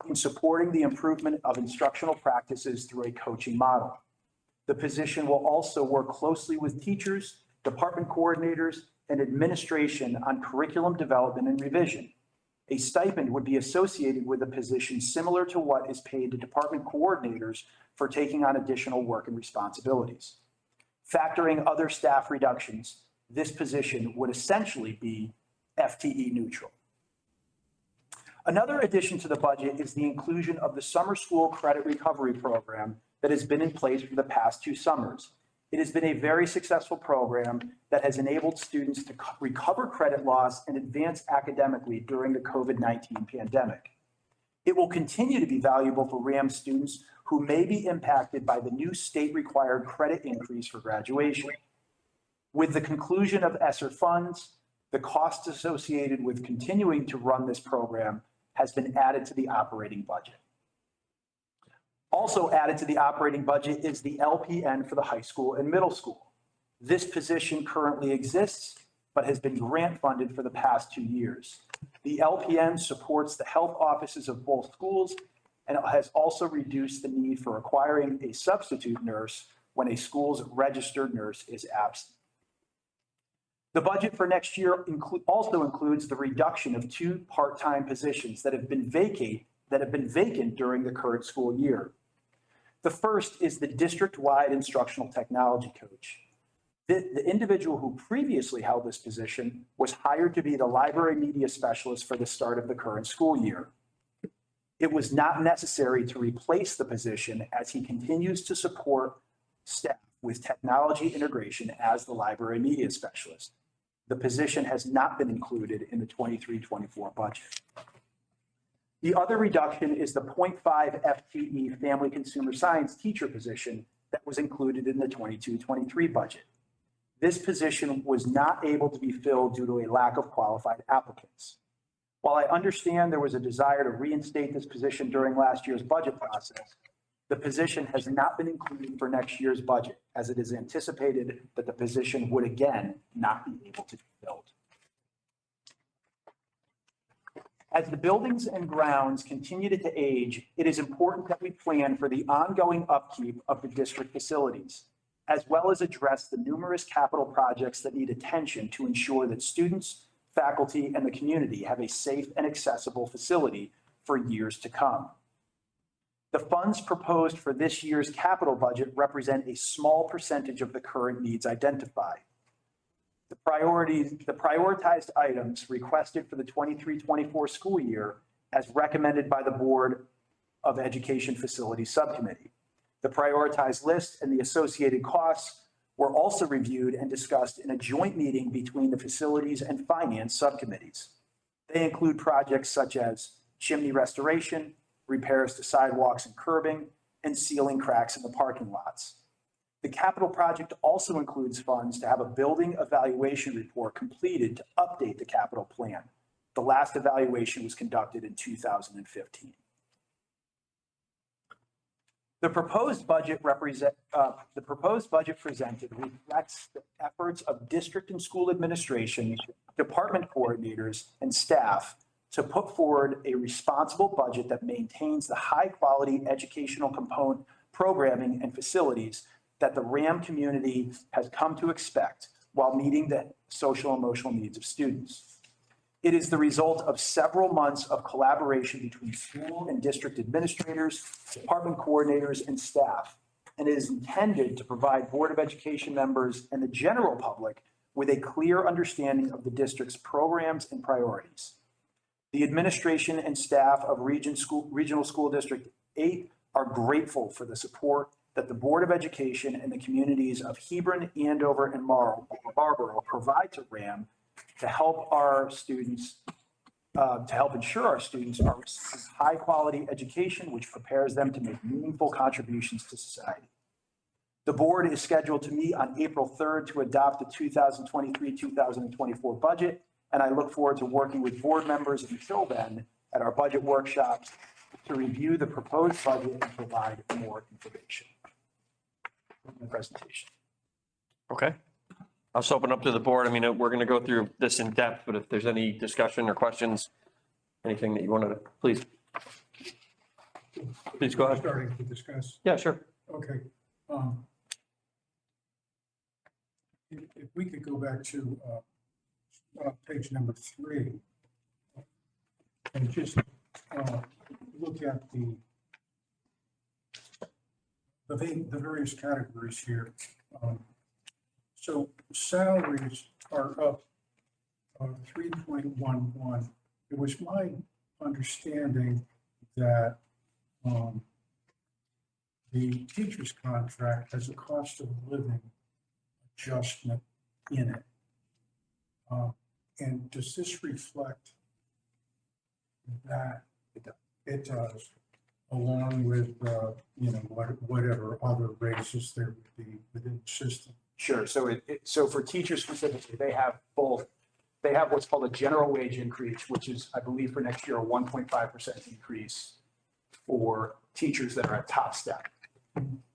in supporting the improvement of instructional practices through a coaching model. The position will also work closely with teachers, department coordinators, and administration on curriculum development and revision. A stipend would be associated with a position similar to what is paid to department coordinators for taking on additional work and responsibilities. Factoring other staff reductions, this position would essentially be FTE neutral. Another addition to the budget is the inclusion of the summer school credit recovery program that has been in place for the past 2 summers. It has been a very successful program that has enabled students to recover credit loss and advance academically during the COVID-19 pandemic. It will continue to be valuable for RHAM students who may be impacted by the new state-required credit increase for graduation. With the conclusion of ESSER funds, the cost associated with continuing to run this program has been added to the operating budget. Also added to the operating budget is the LPN for the high school and middle school. This position currently exists, but has been grant funded for the past 2 years. The LPN supports the health offices of both schools and has also reduced the need for acquiring a substitute nurse when a school's registered nurse is absent. The budget for next year also includes the reduction of 2 part-time positions that have been vacant during the current school year. The first is the district-wide instructional technology coach. The individual who previously held this position was hired to be the library media specialist for the start of the current school year. It was not necessary to replace the position as he continues to support staff with technology integration as the library media specialist. The position has not been included in the 23-24 budget. The other reduction is the 0.5 FTE family consumer science teacher position that was included in the 22-23 budget. This position was not able to be filled due to a lack of qualified applicants. While I understand there was a desire to reinstate this position during last year's budget process, the position has not been included for next year's budget, as it is anticipated that the position would again not be able to be filled. As the buildings and grounds continue to age, it is important that we plan for the ongoing upkeep of the district facilities, as well as address the numerous capital projects that need attention to ensure that students, faculty, and the community have a safe and accessible facility for years to come. The funds proposed for this year's capital budget represent a small percentage of the current needs identified. The prioritized items requested for the 23-24 school year as recommended by the Board of Education Facilities Subcommittee. The prioritized list and the associated costs were also reviewed and discussed in a joint meeting between the Facilities and Finance subcommittees. They include projects such as chimney restoration, repairs to sidewalks and curbing, and sealing cracks in the parking lots. The capital project also includes funds to have a building evaluation report completed to update the capital plan. The last evaluation was conducted in 2015. The proposed budget presented reflects the efforts of district and school administration, department coordinators, and staff to put forward a responsible budget that maintains the high-quality educational component programming and facilities that the RHAM community has come to expect while meeting the social and emotional needs of students. It is the result of several months of collaboration between school and district administrators, department coordinators, and staff, and it is intended to provide Board of Education members and the general public with a clear understanding of the district's programs and priorities. The administration and staff of Regional School District 8 are grateful for the support that the Board of Education and the communities of Hebron, Andover, and Marlborough provide to RHAM to help our students, to help ensure our students are receiving high-quality education, which prepares them to make meaningful contributions to society. The board is scheduled to meet on April 3rd to adopt the 2023-2024 budget, and I look forward to working with board members until then at our budget workshops to review the proposed budget and provide more information. In the presentation. Okay. I'll just open up to the board. I mean, we're going to go through this in depth, but if there's any discussion or questions, anything that you wanted to, please go ahead. Starting to discuss. Yeah, sure. Okay. If we could go back to page number 3 and just look at the various categories here. So salaries are up 3.11. It was my understanding that the teacher's contract has a cost of living adjustment in it. And does this reflect that? It does, along with, whatever other raises there would be within the system. Sure. So for teachers specifically, they have what's called a general wage increase, which is, I believe, for next year, a 1.5% increase for teachers that are at top step.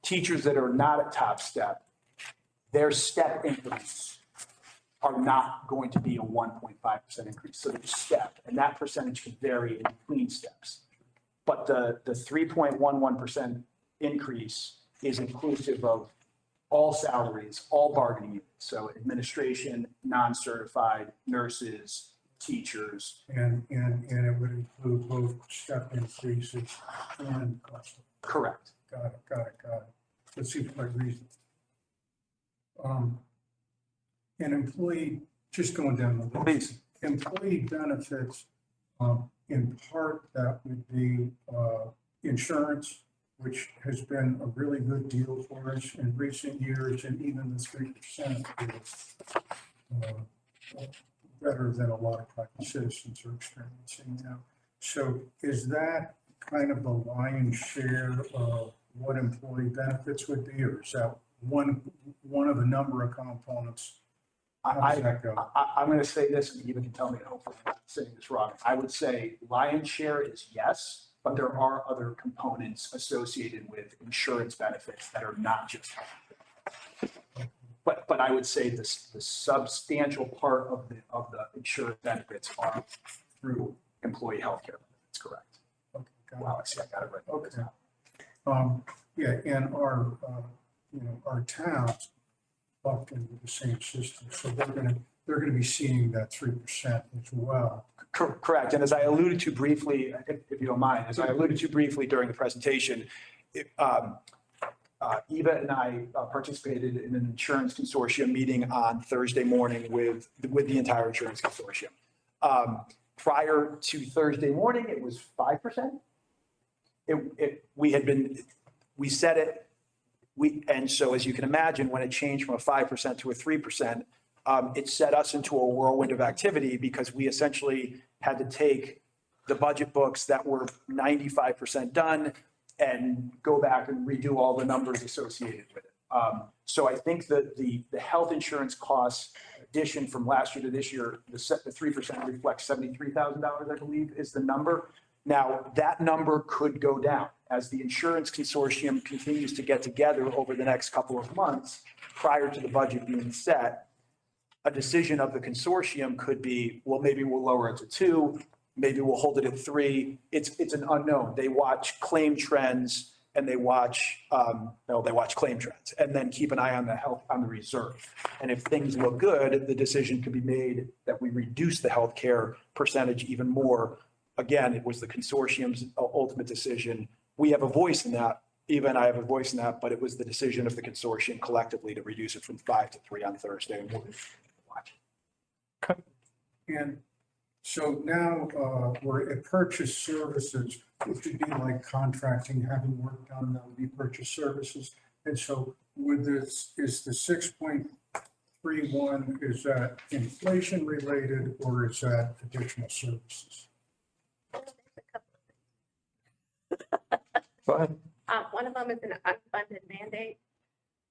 Teachers that are not at top step, their step increase are not going to be a 1.5% increase. So there's step, and that percentage can vary in between steps. But the 3.11% increase is inclusive of all salaries, all bargaining units. So administration, non-certified, nurses, teachers. And it would include both step increases and cost. Correct. Got it. That seems quite reasonable. An employee, just going down the list. Employee benefits, in part, that would be insurance, which has been a really good deal for us in recent years, and even the 3% is better than a lot of private citizens are experiencing now. So is that kind of the lion's share of what employee benefits would be, or is that one of a number of components? How does that go? I'm going to say this, and you can tell me, hopefully I'm not saying this wrong. I would say lion's share is yes, but there are other components associated with insurance benefits that are not just health. But I would say the substantial part of the insurance benefits are through employee health care benefits, correct? Okay, got it. Wow, I see, I got it right. Okay. Yeah, and our towns bucked into the same system, so they're gonna be seeing that 3% as well. Correct. And as I alluded to briefly, if you don't mind, as I alluded to briefly during the presentation, Eva and I participated in an insurance consortium meeting on Thursday morning with the entire insurance consortium. Prior to Thursday morning, it was 5%. We said it. And so as you can imagine, when it changed from a 5% to a 3%, it set us into a whirlwind of activity because we essentially had to take the budget books that were 95% done and go back and redo all the numbers associated with it. So I think that the health insurance costs addition from last year to this year, the 3% reflects $73,000, I believe, is the number. Now, that number could go down as the insurance consortium continues to get together over the next couple of months prior to the budget being set. A decision of the consortium could be, well, maybe we'll lower it to 2, maybe we'll hold it at 3. It's an unknown. They watch claim trends and they watch claim trends and then keep an eye on the reserve. And if things look good, the decision could be made that we reduce the healthcare percentage even more. Again, it was the consortium's ultimate decision. We have a voice in that. Eva and I have a voice in that, but it was the decision of the consortium collectively to reduce it from 5 to 3 on Thursday. And we'll watch. And so now we're at purchase services, which would be like contracting, having work done, that would be purchase services. And so with this, is the 6.31, is that inflation related or is that additional services? Go ahead. One of them is an unfunded mandate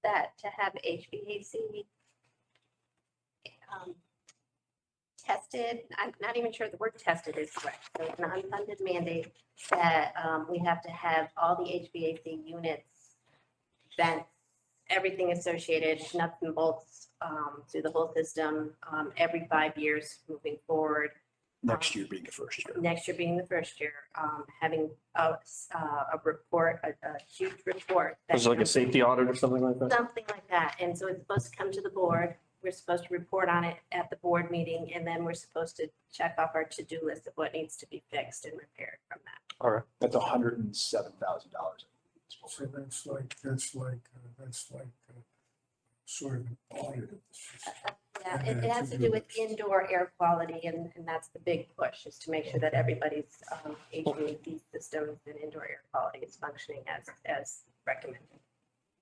that to have HVAC tested. I'm not even sure the word tested is correct. So it's an unfunded mandate that we have to have all the HVAC units, vents, everything associated, nuts and bolts through the whole system every 5 years moving forward. Next year being the first year. Next year being the first year, having a report, a huge report. Was it like a safety audit or something like that? Something like that. And so it's supposed to come to the board. We're supposed to report on it at the board meeting, and then we're supposed to check off our to-do list of what needs to be fixed and repaired from that. All right. That's $107,000. So that's like sort of an audit of the system. Yeah, it has to do with indoor air quality, and that's the big push, is to make sure that everybody's HVAC systems and indoor air quality is functioning as recommended.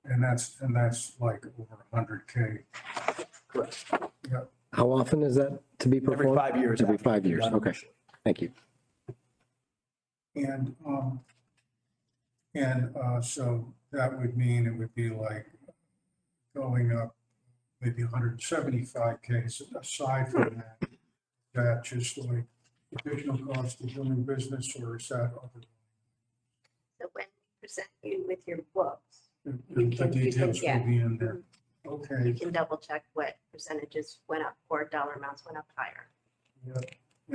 And that's like over 100K. Correct. How often is that to be performed? Every 5 years. Every after 5 it's years, done okay, initially. thank you. And so that would mean it would be like going up maybe 175K. Aside from that just like additional cost of doing business, or is that other? So when we present you with your books, The details will be in there. Okay. you can double check what percentages went up or dollar amounts went up higher. Yeah.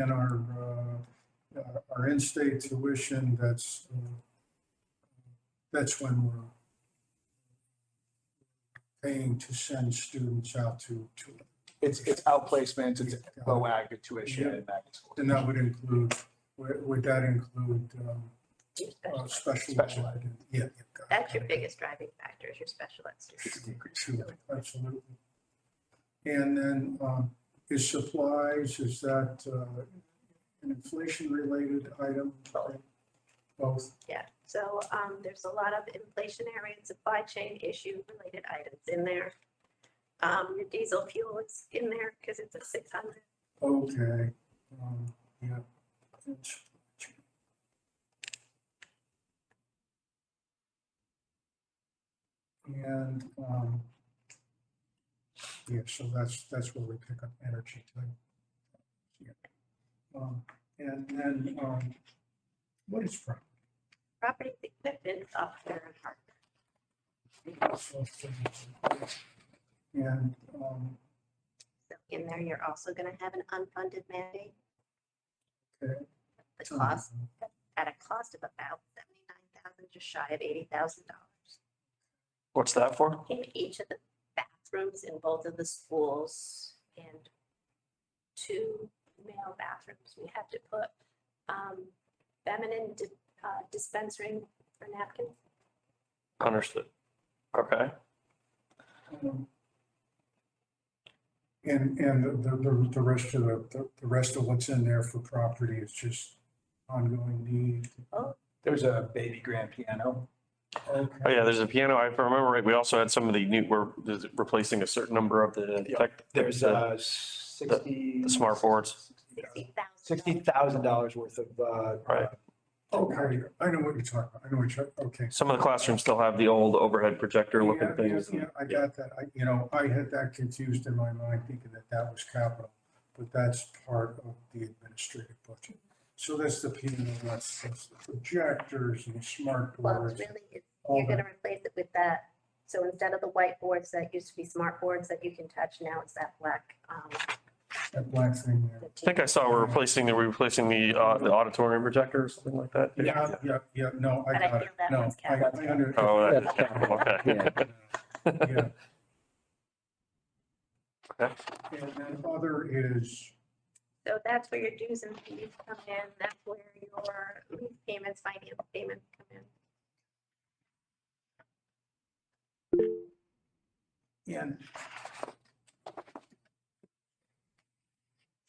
And our in-state tuition, that's when we're paying to send students out to. It's outplacements, it's BOAG tuition and magnet school. And that would include, would that include Your special ed? Yeah. Got it. That's your biggest driving factor is your special ed students. Sure, absolutely. And then is supplies, is that an inflation-related item? Both? Yeah, so there's a lot of inflationary and supply chain issue related items in there. Your diesel fuel is in there because it's a 600. Okay. Yeah. And yeah, so that's where we pick up energy too. Yeah. And then what is property? Property equipment, software, and hardware. And So in there, you're also going to have an unfunded mandate. okay. The cost, at a cost of about $79,000, just shy of $80,000. What's that for? In each of the bathrooms in both of the schools and 2 male bathrooms, we have to put feminine dispensing for napkins. Understood. Okay. And the rest of what's in there for property is just ongoing need. There's a baby grand piano. Oh, yeah, there's a piano. If I remember right, we also had some of the new, we're replacing a certain number of the Yeah, tech. There's the 60. the smart boards. $60,000 worth of. Right. Okay, I know what you're talking about. I know what you're, okay. Some of the classrooms still have the old overhead projector looking Yeah, things. yeah, I got that. I had that confused in my mind thinking that was capital, but that's part of the administrative budget. So that's the piano, that's the projectors and the smart Well, boards. it's really, all you're going to that. replace it with that. So instead of the whiteboards that used to be smart boards that you can touch, now it's that black. That black thing there. I think I saw we're replacing the auditorium projector or something like that. Yeah, no, I But I got feel it. that No, one's I capital. under. Oh, That's that- capital. okay. Yeah. Okay. And then other is, So that's where your dues and fees come in. That's where your lease payments, finance payments come in. and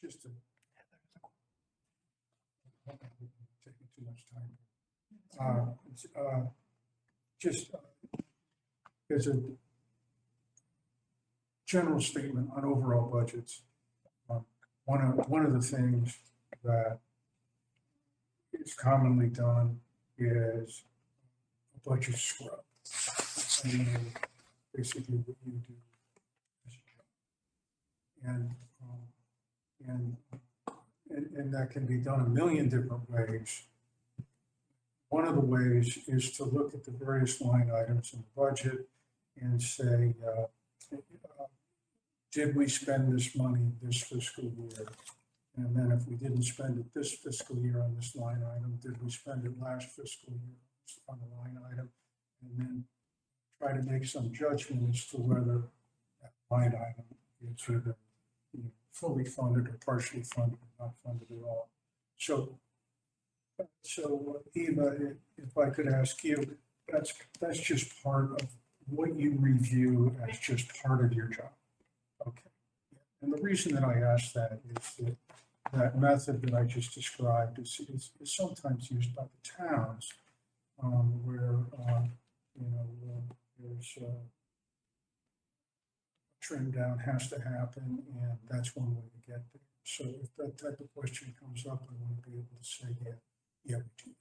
just to. Taking too much time. Just as a general statement on overall budgets, one of the things that is commonly done is a budget scrub. And basically what you do as a job. And that can be done a million different ways. One of the ways is to look at the various line items in the budget and say, did we spend this money this fiscal year? And then if we didn't spend it this fiscal year on this line item, did we spend it last fiscal year on the line item? And then try to make some judgment as to whether that line item is either fully funded or partially funded or not funded at all. So Eva, if I could ask you, that's just part of what you review as just part of your job. Okay. And the reason that I ask that is that method that I just described is sometimes used by the towns where, there's trim down has to happen, and that's one way to get there. So if that type of question comes up, I want to be able to say, yeah, we do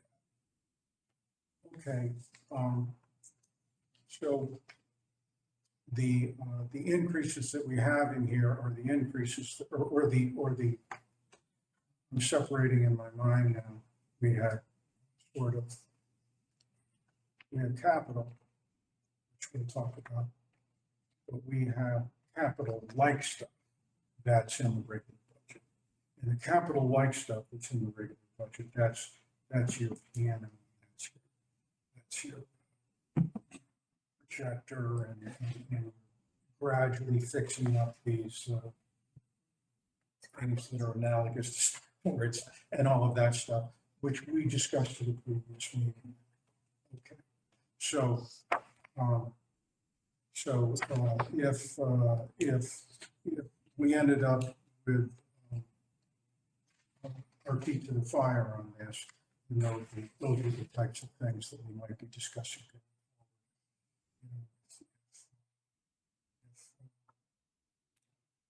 that. Okay, so the increases that we have in here are the increases, or the, I'm separating in my mind now. We had capital, which we'll talk about, but we have capital-like stuff that's in the regular budget. And the capital-like stuff that's in the regular budget, that's your piano, that's your projector, and gradually fixing up these things that are analogous to storage and all of that stuff, which we discussed at the previous meeting. Okay, so if we ended up with our feet to the fire on this, you know, those are the types of things that we might be discussing.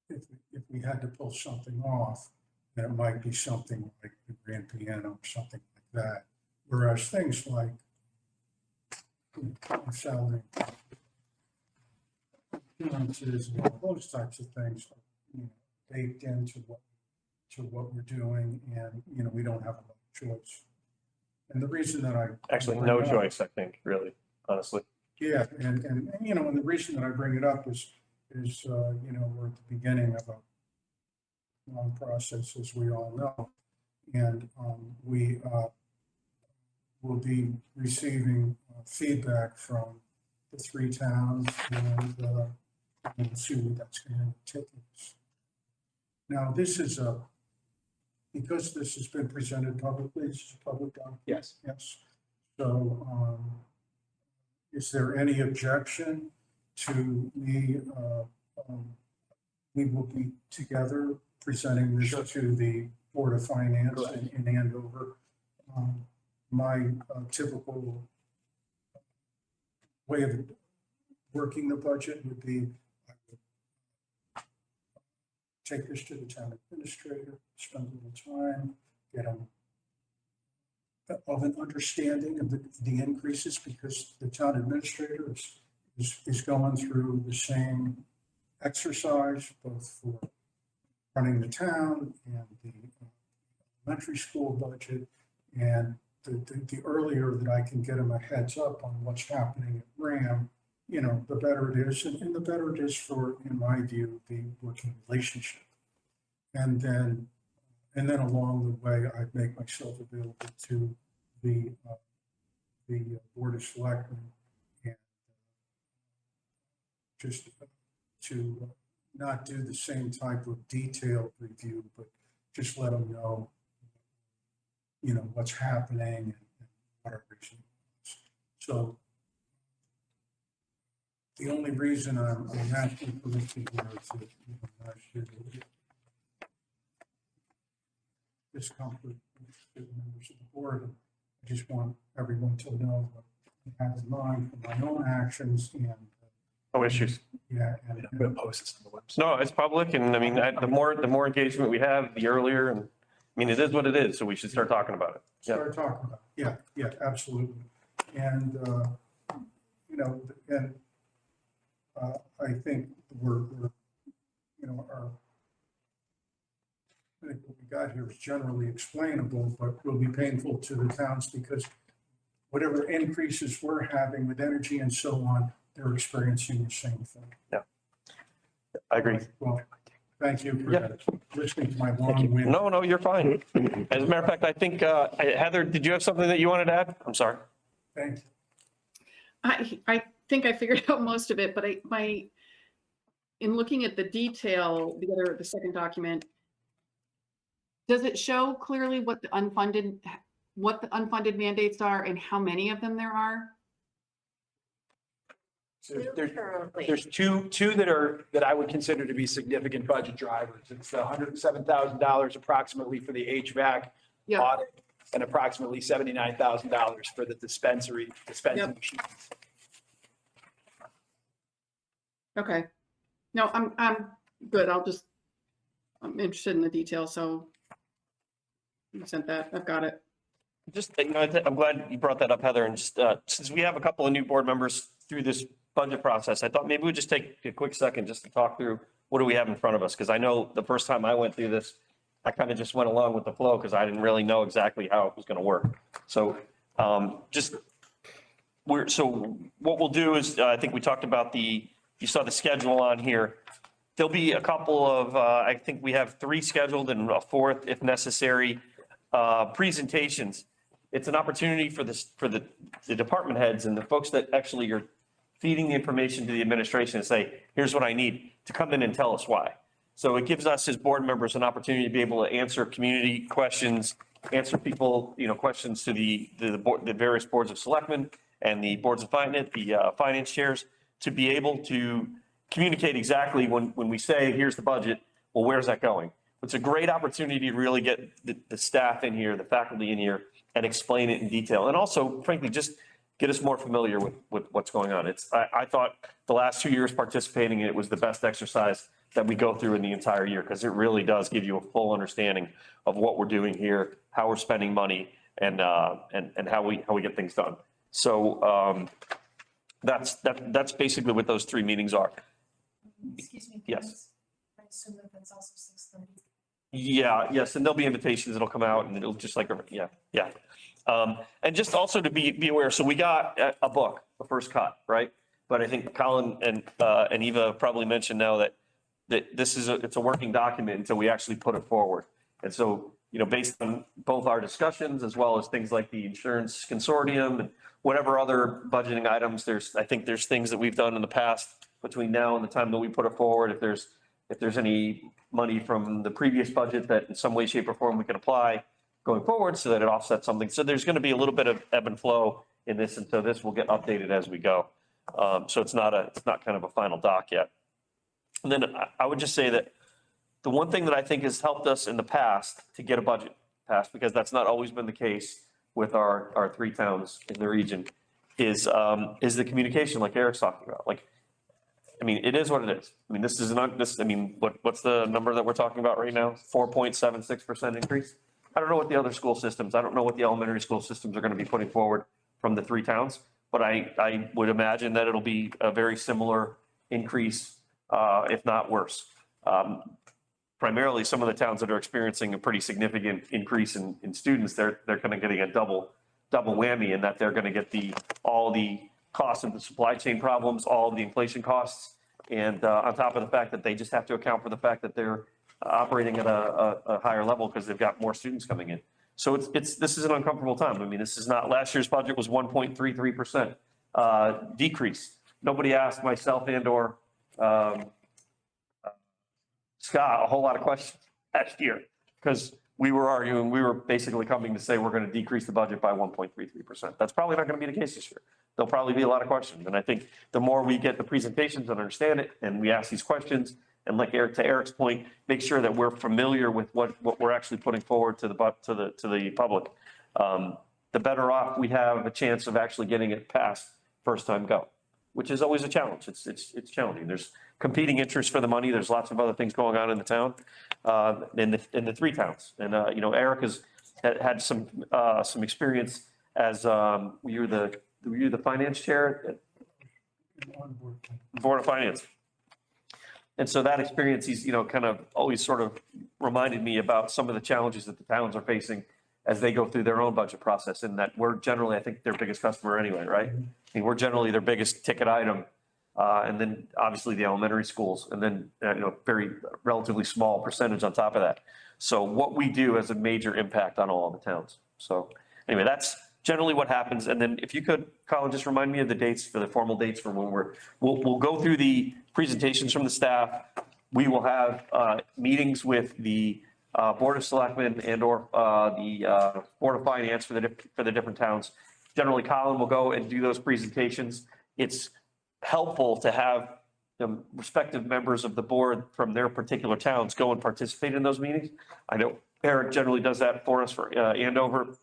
If we had to pull something off, then it might be something like the grand piano or something like that. Whereas things like salary, appearances, and all those types of things are, you know, baked into what we're doing, and, you know, we don't have a lot of choice. And the reason that I Actually, no choice, I think, really, honestly. yeah, and you know, and the reason that I bring it up is you know, we're at the beginning of a long process, as we all know, and we will be receiving feedback from the 3 towns, and we'll see where that's going to take us. Now, this is because this has been presented publicly, this is a public document. Yes. Yes. So, is there any objection to me? We will be together presenting this to the Board of Finance in Andover. My typical way of working the budget would be I would take this to the town administrator, spend a little time, get them of an understanding of the increases, because the town administrator is going through the same exercise, both for running the town and the elementary school budget. And the earlier that I can get them a heads up on what's happening at RHAM, you know, the better it is, and the better it is for, in my view, the working relationship. And then along the way, I make myself available to the Board of Selectmen, and just to not do the same type of detailed review, but just let them know, you know, what's happening and what our reason is. So the only reason I'm asking for this is I should discomfort with the members of the board. I just want everyone to know what I have in mind for my own actions, and No issues. yeah, and We'll post this on the website. No, it's public, and I mean, the more engagement we have, the earlier, and I mean, it is what it is, so we should start talking about it. start talking about it. Yeah, absolutely. And you know, and I think we're you know, I think what we got here is generally explainable, but will be painful to the towns, because whatever increases we're having with energy and so on, they're experiencing the same thing. Yeah, I agree. Well, thank you for Yeah. listening to my long wind. No, you're fine. As a matter of fact, I think, Heather, did you have something that you wanted to add? I'm sorry. Thank you. I think I figured out most of it, but in looking at the detail, the second document, does it show clearly what the unfunded mandates are and how many of them there are? So there's two that I would consider to be significant budget drivers. It's the $107,000 approximately for the HVAC Yeah. audit, and approximately $79,000 for the dispensing machines. Okay. No, I'm good. I'm interested in the details, so you sent that. I've got it. Just, I'm glad you brought that up, Heather. And just, since we have a couple of new board members through this budget process, I thought maybe we'd just take a quick second just to talk through what do we have in front of us? Because I know the first time I went through this, I kind of just went along with the flow because I didn't really know exactly how it was going to work. So so what we'll do is, I think we talked about you saw the schedule on here. There'll be a couple of, I think we have 3 scheduled and a 4th if necessary, presentations. It's an opportunity for the department heads and the folks that actually are feeding the information to the administration and say, here's what I need, to come in and tell us why. So it gives us as board members an opportunity to be able to answer community questions, answer people, questions to the various boards of selectmen and the boards of finance, the finance chairs, to be able to communicate exactly when we say, here's the budget, well, where's that going? It's a great opportunity to really get the staff in here, the faculty in here, and explain it in detail. And also, frankly, just get us more familiar with what's going on. I thought the last 2 years participating in it was the best exercise that we go through in the entire year, because it really does give you a full understanding of what we're doing here, how we're spending money, and how we get things done. So that's basically what those 3 meetings are. Excuse me. Yes. I assume that that's also 6:30. Yeah, yes, and there'll be invitations that'll come out, and it'll just like, yeah. And just also to be aware, so we got a book, the first cut, right? But I think Colin and Eva probably mentioned now that this it's a working document until we actually put it forward. And so, based on both our discussions as well as things like the insurance consortium and whatever other budgeting items, I think there's things that we've done in the past between now and the time that we put it forward. If there's any money from the previous budget that in some way, shape or form we can apply going forward so that it offsets something. So there's going to be a little bit of ebb and flow in this. And so this will get updated as we go. So it's not kind of a final doc yet. And then I would just say that the one thing that I think has helped us in the past to get a budget passed, because that's not always been the case with our 3 towns in the region, is the communication like Eric's talking about. It is what it is. This is not this. What's the number that we're talking about right now? 4.76% increase. I don't know what the other school systems, I don't know what the elementary school systems are going to be putting forward from the 3 towns, but I would imagine that it'll be a very similar increase, if not worse. Primarily some of the towns that are experiencing a pretty significant increase in students, they're kind of getting a double whammy in that they're going to get all the costs of the supply chain problems, all of the inflation costs, and on top of the fact that they just have to account for the fact that they're operating at a higher level because they've got more students coming in. So this is an uncomfortable time. This is not, last year's budget was 1.33% decrease. Nobody asked myself and/or Scott a whole lot of questions last year because we were basically coming to say we're going to decrease the budget by 1.33%. That's probably not going to be the case this year. There'll probably be a lot of questions. And I think the more we get the presentations and understand it, and we ask these questions, and like to Eric's point, make sure that we're familiar with what we're actually putting forward to the public, the better off we have a chance of actually getting it passed first time go, which is always a challenge. It's challenging. There's competing interests for the money. There's lots of other things going on in the town, in the 3 towns. And Eric has had some experience as were you the finance chair at Board of Finance. And so that experience, he's kind of always sort of reminded me about some of the challenges that the towns are facing as they go through their own budget process, and that we're generally, I think, their biggest customer anyway, right? We're generally their biggest ticket item. And then obviously the elementary schools, and then, very relatively small percentage on top of that. So what we do has a major impact on all of the towns. So anyway, that's generally what happens. And then if you could, Colin, just remind me of the dates, for the formal dates for when we'll go through the presentations from the staff. We will have meetings with the Board of Selectmen and/or the Board of Finance for the different towns. Generally, Colin will go and do those presentations. It's helpful to have the respective members of the board from their particular towns go and participate in those meetings. I know Eric generally does that for us for Andover.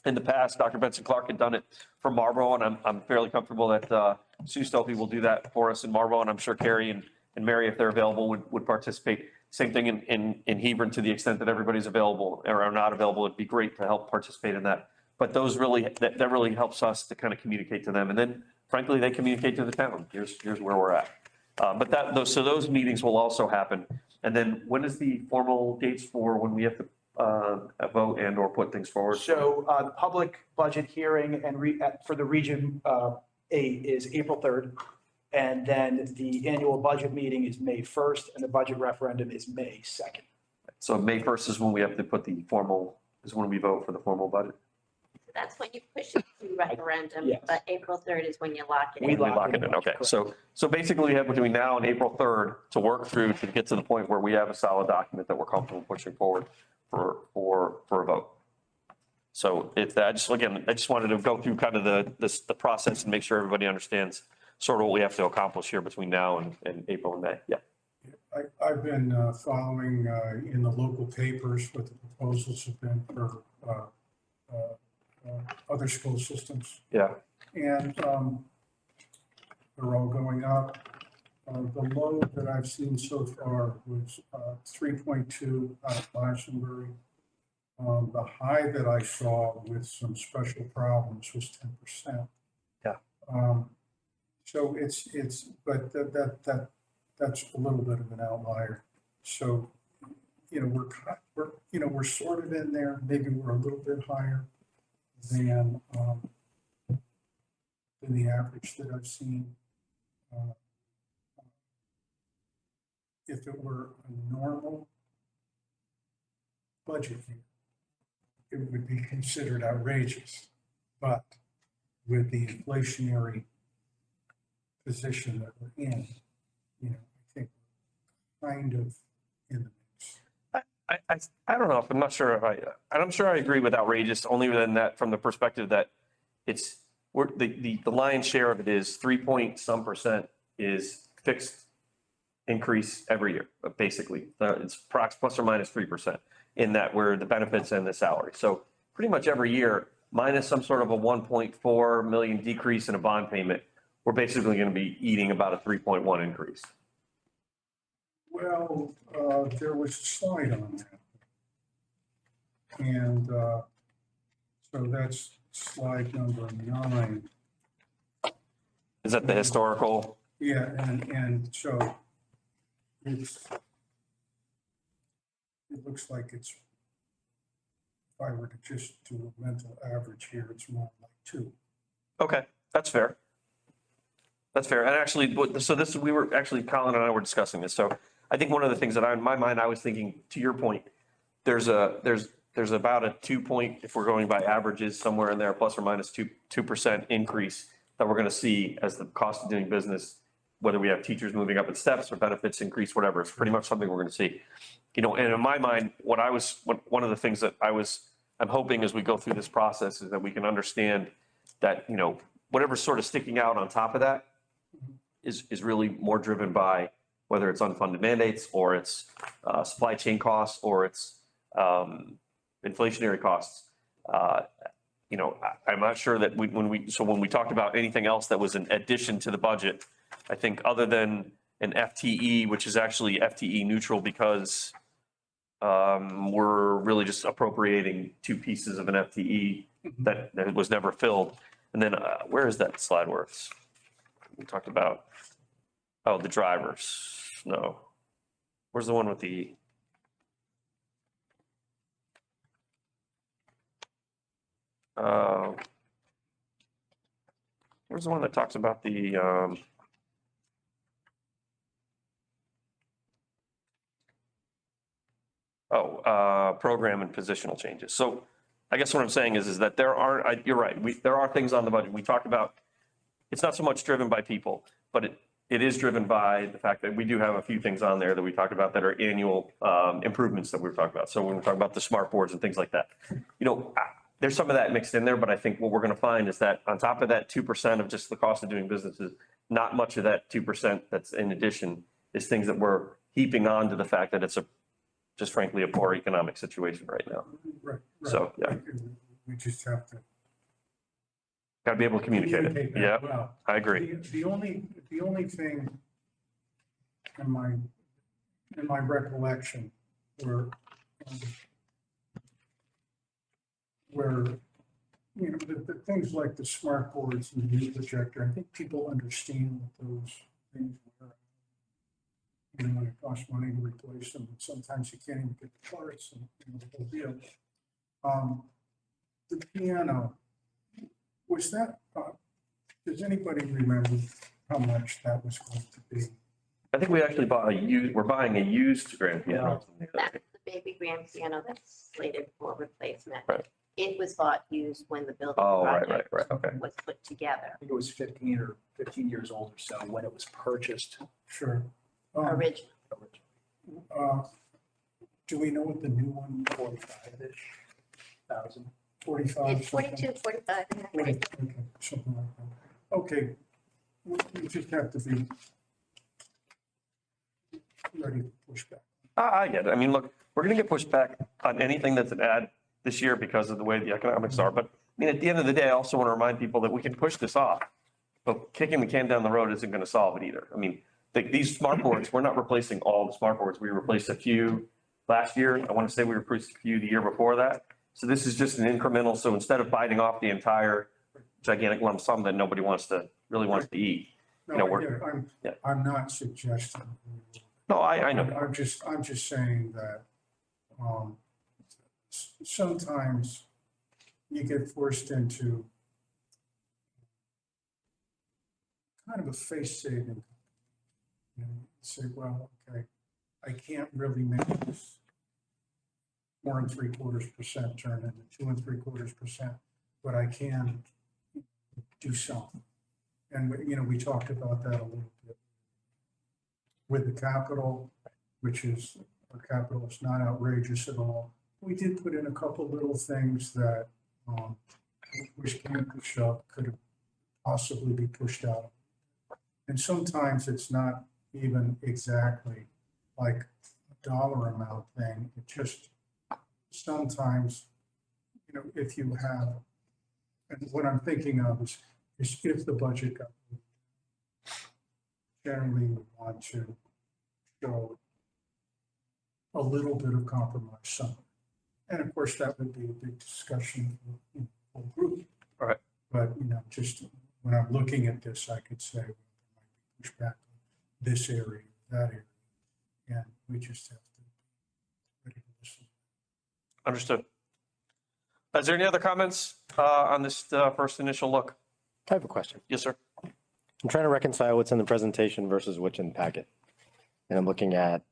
In the past, Dr. Benson Clark had done it for Marlboro, and I'm fairly comfortable that Sue Stolpe will do that for us in Marlboro, and I'm sure Carrie and Mary, if they're available, would participate. Same thing in Hebron, to the extent that everybody's available or are not available, it'd be great to help participate in that. But those really, that really helps us to kind of communicate to them. And then frankly, they communicate to the town. Here's where we're at. But those meetings will also happen. And then when is the formal dates for when we have to vote and or put things forward? So the public budget hearing and for the Region A is April 3rd. And then the annual budget meeting is May 1st and the budget referendum is May 2nd. So May 1st is when we have to put the formal, is when we vote for the formal budget. That's when you push it to referendum, Yes. but April 3rd is when you lock it We in. We lock it in, okay. Correct. So basically we have between now and April 3rd to work through to get to the point where we have a solid document that we're comfortable pushing forward for a vote. So I just wanted to go through kind of the process and make sure everybody understands sort of what we have to accomplish here between now and April and May. Yeah. I've been following in the local papers what the proposals have been for other school systems. Yeah. And they're all going up. The low that I've seen so far was 3.2 out of Glastonbury. The high that I saw with some special problems was 10%. Yeah. So but that's a little bit of an outlier. So, we're sort of in there, maybe we're a little bit higher than the average that I've seen. If it were a normal budget year, it would be considered outrageous. But with the inflationary position that we're in, I think we're kind of in the mix. I don't know if I'm not sure if I'm sure I agree with outrageous, only than that from the perspective that the lion's share of it is 3 point some% is fixed increase every year, basically. It's plus or minus 3% in that where the benefits and the salary. So pretty much every year, minus some sort of a 1.4 million decrease in a bond payment, we're basically going to be eating about a 3.1 increase. Well, there was a slide on that. And so that's slide number 9. Is that the historical? Yeah, and so it looks like if I were to just do a mental average here, it's more like 2. Okay, that's fair. That's fair. And actually, we were actually, Colin and I were discussing this. So I think one of the things that in my mind, I was thinking, to your point, there's about a 2 point, if we're going by averages, somewhere in there, plus or minus 2% increase that we're going to see as the cost of doing business, whether we have teachers moving up in steps or benefits increase, whatever. It's pretty much something we're going to see. And in my mind, one of the things that I'm hoping as we go through this process is that we can understand that, whatever's sort of sticking out on top of that is really more driven by whether it's unfunded mandates or it's supply chain costs or it's inflationary costs. I'm not sure that when we talked about anything else that was an addition to the budget, I think other than an FTE, which is actually FTE neutral because we're really just appropriating 2 pieces of an FTE that was never filled. And then where is that slide where we talked about, the drivers? No. Where's the one with the? Where's the one that talks about the program and positional changes. So I guess what I'm saying is that you're right. There are things on the budget. We talked about, it's not so much driven by people, but it is driven by the fact that we do have a few things on there that we talked about that are annual improvements that we're talking about. So when we're talking about the smart boards and things like that, there's some of that mixed in there, but I think what we're going to find is that on top of that 2% of just the cost of doing business is not much of that 2% that's in addition is things that we're heaping on to the fact that it's just frankly a poor economic situation right now. Right. So, yeah. We just have to Got to be able to communicate it. Communicate that Yeah, well. I agree. The only thing in my recollection where, you know, the things like the smart boards and the news projector, I think people understand what those things were. You know, when it costs money to replace them, and sometimes you can't even get the parts and, you know, the whole deal. The piano, was that, does anybody remember how much that was going to be? I think we actually we're buying a used grand piano. That's the baby grand piano that's slated for replacement. Right. It was bought used when the building Oh, right, project okay. was put together I think it was 15 years old or so when it was purchased. Sure. originally. Do we know what the new one, 45-ish thousand. 45? It's 42, 45 in that range. Okay, something like that. Okay, we just have to be ready to push back. I get it. I mean, look, we're going to get pushed back on anything that's an ad this year because of the way the economics are. But I mean, at the end of the day, I also want to remind people that we can push this off, but kicking the can down the road isn't going to solve it either. I mean, these smart boards, we're not replacing all the smart boards. We replaced a few last year. I want to say we replaced a few the year before that. So this is just an incremental. So instead of biting off the entire gigantic lump sum that nobody really wants to eat. No, You know, I we're- get it. yeah. I'm not suggesting. No, I know. I'm just saying that, sometimes you get forced into kind of a face saving. You know, you say, well, okay, I can't really make this 4 3/4% turn into 2 3/4%, but I can do something. And, you know, we talked about that a little bit with the capital, which is, our capital is not outrageous at all. We did put in a couple little things that, which came to shove, could have possibly be pushed out. And sometimes it's not even exactly like a dollar amount thing. It just, sometimes, you know, if you have, and what I'm thinking of is if the budget got, generally we want to show a little bit of compromise somewhere. And of course, that would be a big discussion for the whole group. All right. But, you know, just when I'm looking at this, I could say, well, there might be pushback on this area, that area. And we just have to be ready to listen. Understood. Is there any other comments on this first initial look? I have a question. Yes, sir. I'm trying to reconcile what's in the presentation versus what's in the packet. And I'm looking at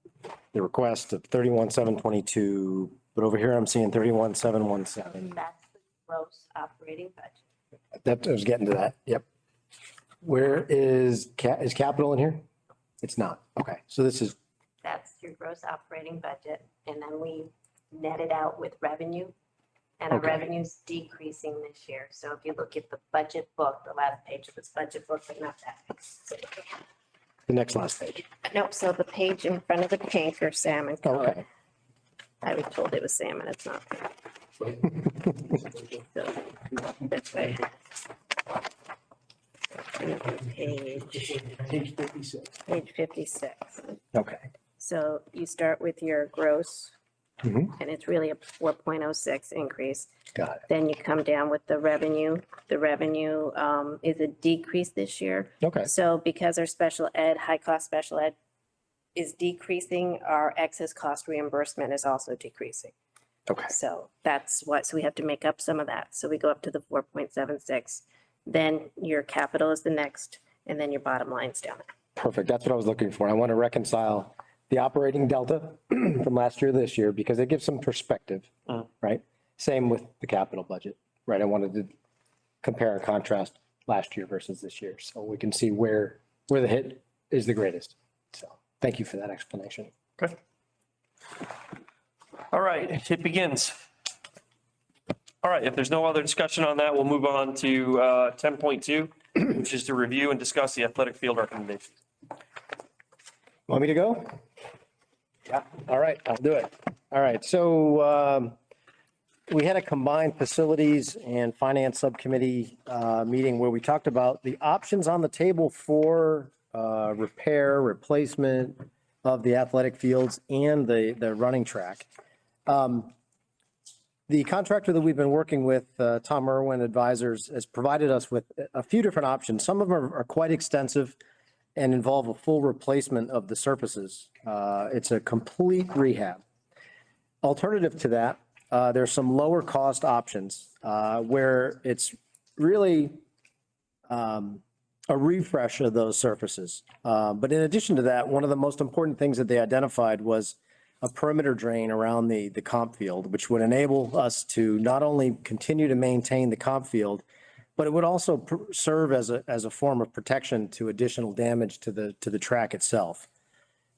the request of 31,722, but over here I'm seeing 31,717. That's the gross operating budget. That, I was getting to that. Yep. Where is capital in here? It's not. Okay. So this is, That's your gross operating budget. And then we net it out with revenue. And our Okay. revenue's decreasing this year. So if you look at the budget book, the last page of this budget book, but not that. the next last page. Nope, so the page in front of the pink or salmon color. Okay. I was told it was salmon, it's not. So, this way. Page 56. Page 56. Okay. So you start with your gross, Mhm. and it's really a 4.06 increase. Got it. Then you come down with the revenue. The revenue is a decrease this year. Okay. So because our special ed, high-cost special ed is decreasing, our excess cost reimbursement is also decreasing. Okay. So that's what, so we have to make up some of that. So we go up to the 4.76. Then your capital is the next, and then your bottom line's down there. Perfect. That's what I was looking for. I want to reconcile the operating delta from last year to this year because it gives some perspective, right? Same with the capital budget, right? I wanted to compare and contrast last year versus this year so we can see where the hit is the greatest. So thank you for that explanation. Okay. All right, it begins. All right, if there's no other discussion on that, we'll move on to 10.2, which is to review and discuss the athletic field recommendations. Want me to go? Yeah. All right, I'll do it. All right, so we had a combined facilities and finance subcommittee meeting where we talked about the options on the table for repair, replacement of the athletic fields and the running track. The contractor that we've been working with, Tom Irwin Advisors, has provided us with a few different options. Some of them are quite extensive and involve a full replacement of the surfaces. It's a complete rehab. Alternative to that, there's some lower cost options where it's really a refresh of those surfaces. But in addition to that, one of the most important things that they identified was a perimeter drain around the comp field, which would enable us to not only continue to maintain the comp field, but it would also serve as a form of protection to additional damage to the track itself.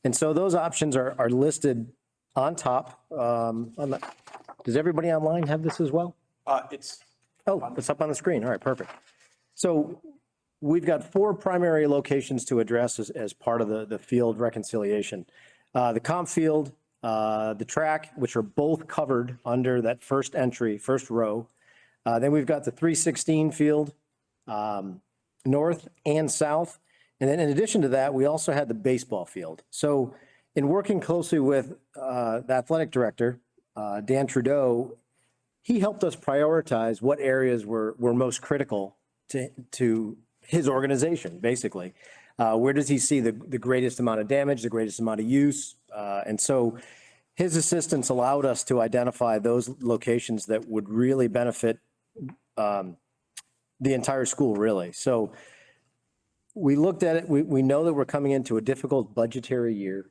And so those options are listed on top. Does everybody online have this as well? It's It's up on the screen. All right, perfect. So we've got 4 primary locations to address as part of the field reconciliation. The comp field, the track, which are both covered under that first entry, first row. Then we've got the 316 field, north and south. And then in addition to that, we also had the baseball field. So in working closely with the athletic director, Dan Trudeau, he helped us prioritize what areas were most critical to his organization, basically. Where does he see the greatest amount of damage, the greatest amount of use? And so his assistance allowed us to identify those locations that would really benefit the entire school, really. So we looked at it. We know that we're coming into a difficult budgetary year.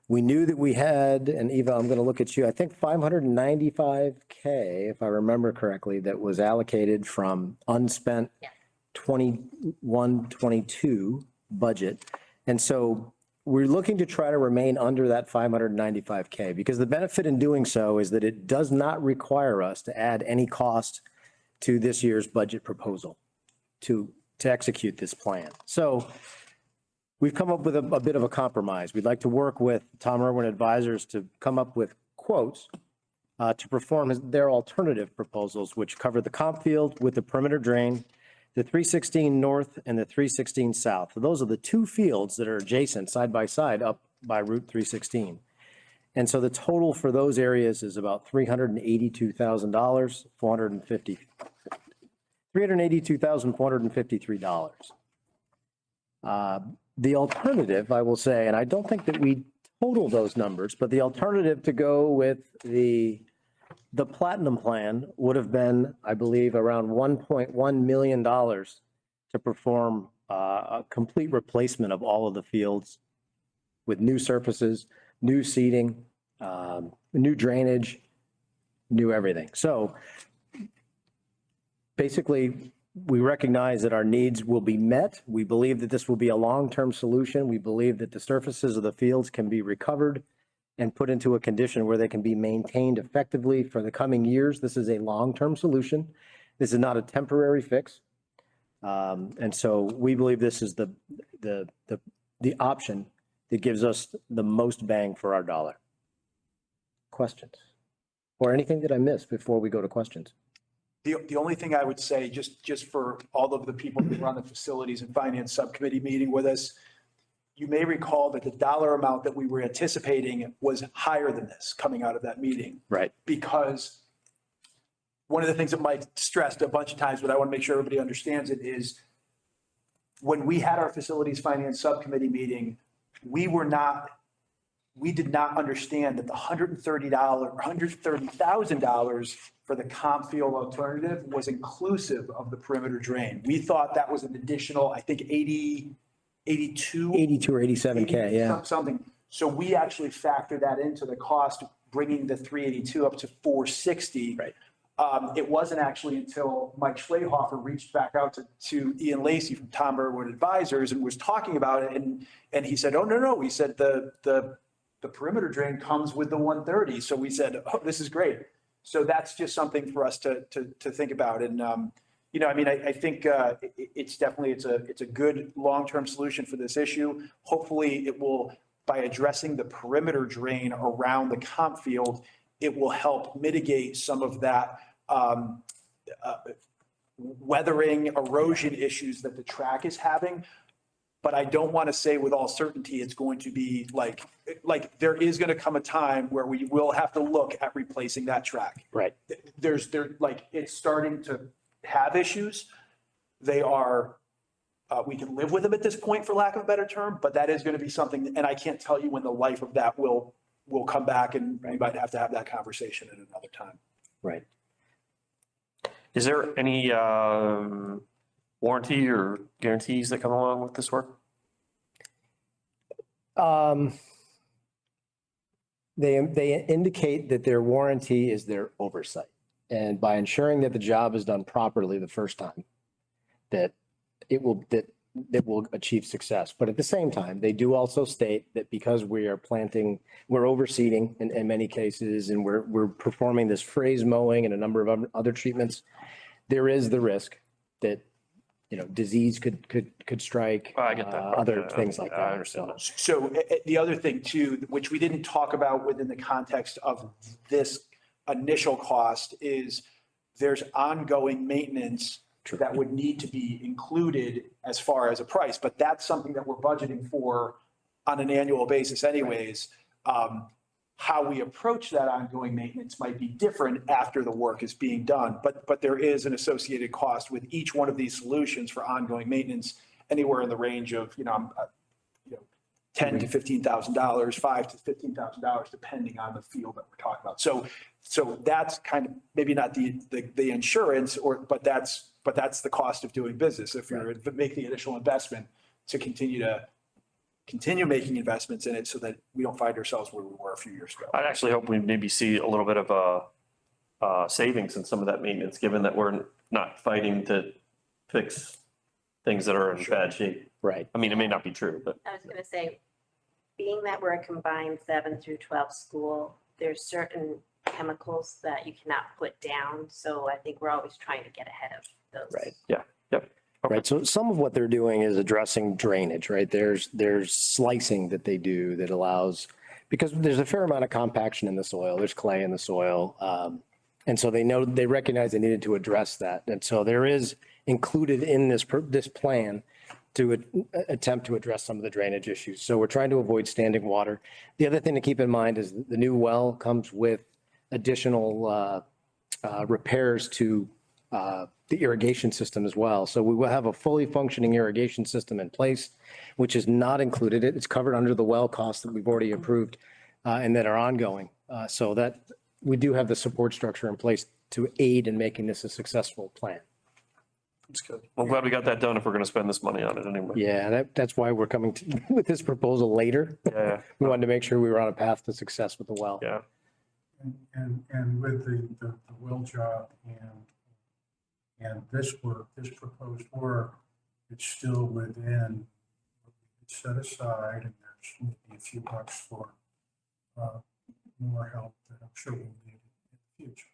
We knew that we had, and Eva, I'm going to look at you, I think $595K, if I remember correctly, that was allocated from unspent 21-22 budget. And so we're looking to try to remain under that $595K because the benefit in doing so is that it does not require us to add any cost to this year's budget proposal to execute this plan. So we've come up with a bit of a compromise. We'd like to work with Tom Irwin Advisors to come up with quotes to perform their alternative proposals, which cover the comp field with the perimeter drain, the 316 north and the 316 south. So those are the 2 fields that are adjacent side by side up by Route 316. And so the total for those areas is about $382,453. The alternative, I will say, and I don't think that we total those numbers, but the alternative to go with the platinum plan would have been, I believe, around $1.1 million to perform a complete replacement of all of the fields with new surfaces, new seating, new drainage, new everything. So basically, we recognize that our needs will be met. We believe that this will be a long-term solution. We believe that the surfaces of the fields can be recovered and put into a condition where they can be maintained effectively for the coming years. This is a long-term solution. This is not a temporary fix. And so we believe this is the option that gives us the most bang for our dollar. Questions? Or anything that I missed before we go to questions? The only thing I would say, just for all of the people who were on the facilities and finance subcommittee meeting with us, you may recall that the dollar amount that we were anticipating was higher than this coming out of that meeting. Right. Because one of the things that Mike stressed a bunch of times, but I want to make sure everybody understands it, is when we had our facilities finance subcommittee meeting, we did not understand that the $130,000 for the comp field alternative was inclusive of the perimeter drain. We thought that was an additional, I think 82 or 87K, yeah. Something. So we actually factored that into the cost, bringing the 382 up to 460. Right. It wasn't actually until Mike Schlehofer reached back out to Ian Lacey from Tom Irwin Advisors and was talking about it. And he said, oh, no. He said the perimeter drain comes with the 130. So we said, oh, this is great. So that's just something for us to think about. And, I think it's definitely, it's a good long-term solution for this issue. Hopefully it will, by addressing the perimeter drain around the comp field, it will help mitigate some of that weathering, erosion issues that the track is having. But I don't want to say with all certainty it's going to be like there is going to come a time where we will have to look at replacing that track. Right. It's starting to have issues. They are, we can live with them at this point, for lack of a better term, but that is going to be something, and I can't tell you when the life of that will come back, and we might have to have that conversation at another time. Right. Is there any warranty or guarantees that come along with this work? They indicate that their warranty is their oversight. And by ensuring that the job is done properly the first time, that it will achieve success. But at the same time, they do also state that because we are planting, we're overseeding in many cases, and we're performing this phrase mowing and a number of other treatments, there is the risk that, disease could strike. I get that. Other things like that. I understand that. So the other thing too, which we didn't talk about within the context of this initial cost, is there's ongoing maintenance that would need to be included as far as a price, but that's something that we're budgeting for on an annual basis anyways. How we approach that ongoing maintenance might be different after the work is being done, but there is an associated cost with each one of these solutions for ongoing maintenance, anywhere in the range of, $10,000 to $15,000, $5,000 to $15,000, depending on the field that we're talking about. So that's kind of maybe not the insurance, but that's the cost of doing business. If you're make the initial investment to continue making investments in it, so that we don't find ourselves where we were a few years ago. I'd actually hope we maybe see a little bit of a savings in some of that maintenance, given that we're not fighting to fix things that are in bad shape. Right. I mean, it may not be true, but. I was going to say, being that we're a combined 7 through 12 school, there's certain chemicals that you cannot put down. So I think we're always trying to get ahead of those. Right. Yeah. Yep. Okay. Right. So some of what they're doing is addressing drainage, right? There's slicing that they do that allows, because there's a fair amount of compaction in the soil, there's clay in the soil. And so they recognize they needed to address that. And so there is included in this plan to attempt to address some of the drainage issues. So we're trying to avoid standing water. The other thing to keep in mind is the new well comes with additional repairs to the irrigation system as well. So we will have a fully functioning irrigation system in place, which is not included. It's covered under the well costs that we've already approved and that are ongoing. So that we do have the support structure in place to aid in making this a successful plan. That's good. I'm glad we got that done if we're going to spend this money on it anyway. Yeah, that's why we're coming with this proposal later. Yeah. We wanted to make sure we were on a path to success with the well. Yeah. And with the well job and this work, this proposed work, it's still within what we could set aside, and there's maybe a few bucks for more help that I'm sure we'll need in the future.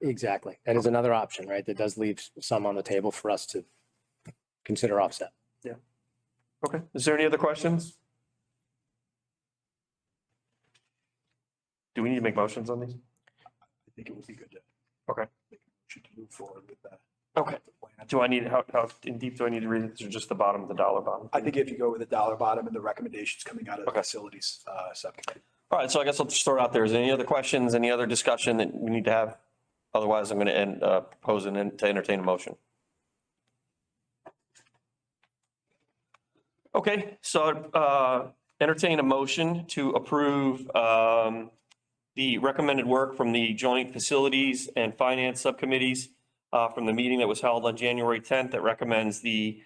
Exactly. That is another option, right? That does leave some on the table for us to consider offset. Yeah. Okay. Is there any other questions? Do we need to make motions on these? I think it would be good to. Okay. Should move forward with that. Okay. Do I need, how in deep do I need to read it? Or just the bottom, the dollar bottom? I think if you go with the dollar bottom and the recommendations coming out of the Okay. facilities subcommittee. All right. So I guess I'll just throw it out there. Is there any other questions, any other discussion that we need to have? Otherwise, I'm going to propose to entertain a motion. Okay. So entertain a motion to approve the recommended work from the joint facilities and finance subcommittees from the meeting that was held on January 10th that recommends the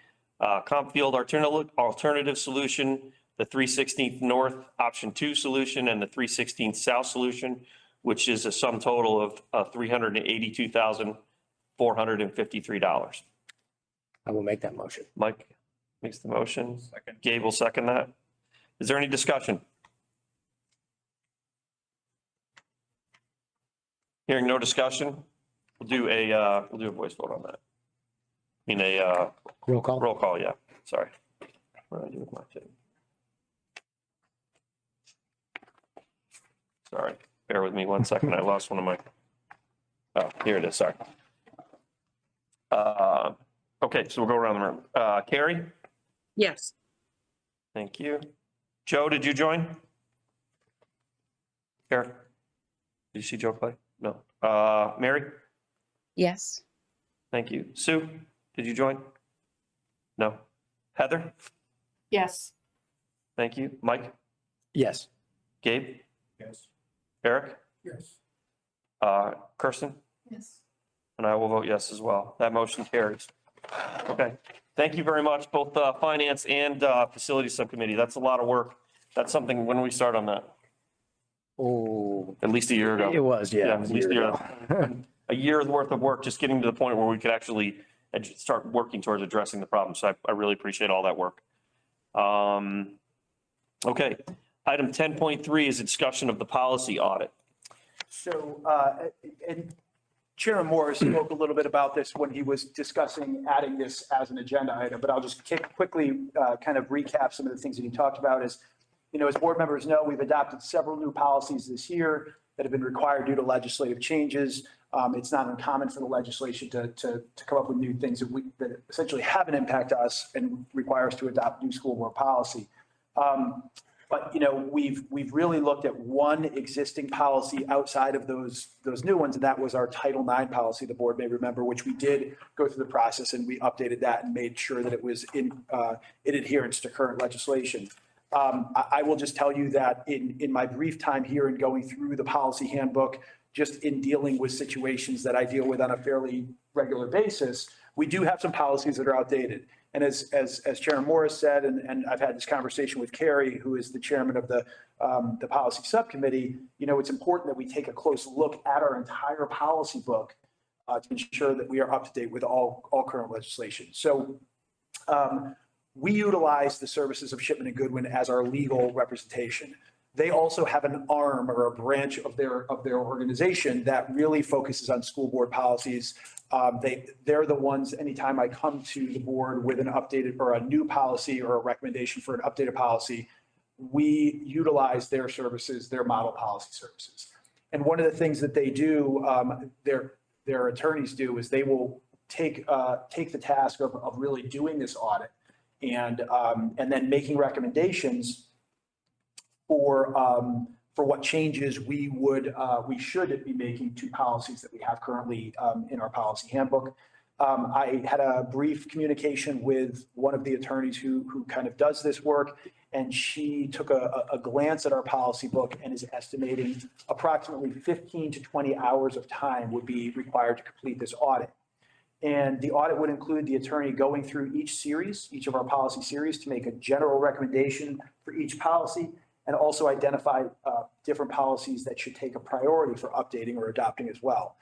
comp field alternative solution, the 316th North option 2 solution, and the 316th South solution, which is a sum total of $382,453. I will make that motion. Mike makes the motion. Second. Gabe will second that. Is there any discussion? Hearing no discussion, we'll do a voice vote on that. I mean Roll call. Roll call, yeah. Sorry. What did I do with my thing? Sorry, Bear with me one second. I lost one of my, oh, here it is, sorry. Okay, so we'll go around the room. Carrie? Yes. Thank you. Joe, did you join? Eric? Did you see Joe play? No. Mary? Yes. Thank you. Sue, did you join? No. Heather? Yes. Thank you. Mike? Yes. Gabe? Yes. Eric? Yes. Kirsten? Yes. And I will vote yes as well. That motion carries. Okay. Thank you very much, both Finance and Facilities Subcommittee. That's a lot of work. That's something, when we start on that? Oh, At least a year ago. it was, yeah. At least a year. A year's worth of work, just getting to the point where we could actually start working towards addressing the problem. So I really appreciate all that work. Okay. Item 10.3 is a discussion of the policy audit. So, and Chairman Morris spoke a little bit about this when he was discussing adding this as an agenda item, but I'll just quickly kind of recap some of the things that he talked about. As board members know, we've adopted several new policies this year that have been required due to legislative changes. It's not uncommon for the legislation to come up with new things that essentially have an impact to us and require us to adopt new school board policy. But we've really looked at one existing policy outside of those new ones, and that was our Title IX policy, the board may remember, which we did go through the process and we updated that and made sure that it was in adherence to current legislation. I will just tell you that in my brief time here and going through the policy handbook, just in dealing with situations that I deal with on a fairly regular basis, we do have some policies that are outdated. And as Chairman Morris said, and I've had this conversation with Carrie, who is the chairman of the policy subcommittee, it's important that we take a close look at our entire policy book to ensure that we are up to date with all current legislation. So we utilize the services of Shipman and Goodwin as our legal representation. They also have an arm or a branch of their organization that really focuses on school board policies. They're the ones, anytime I come to the board with an updated or a new policy or a recommendation for an updated policy, we utilize their services, their model policy services. And one of the things that they do, their attorneys do, is they will take the task of really doing this audit and then making recommendations for what changes we should be making to policies that we have currently in our policy handbook. I had a brief communication with one of the attorneys who kind of does this work, and she took a glance at our policy book and is estimating approximately 15 to 20 hours of time would be required to complete this audit. And the audit would include the attorney going through each of our policy series to make a general recommendation for each policy, and also identify different policies that should take a priority for updating or adopting as well.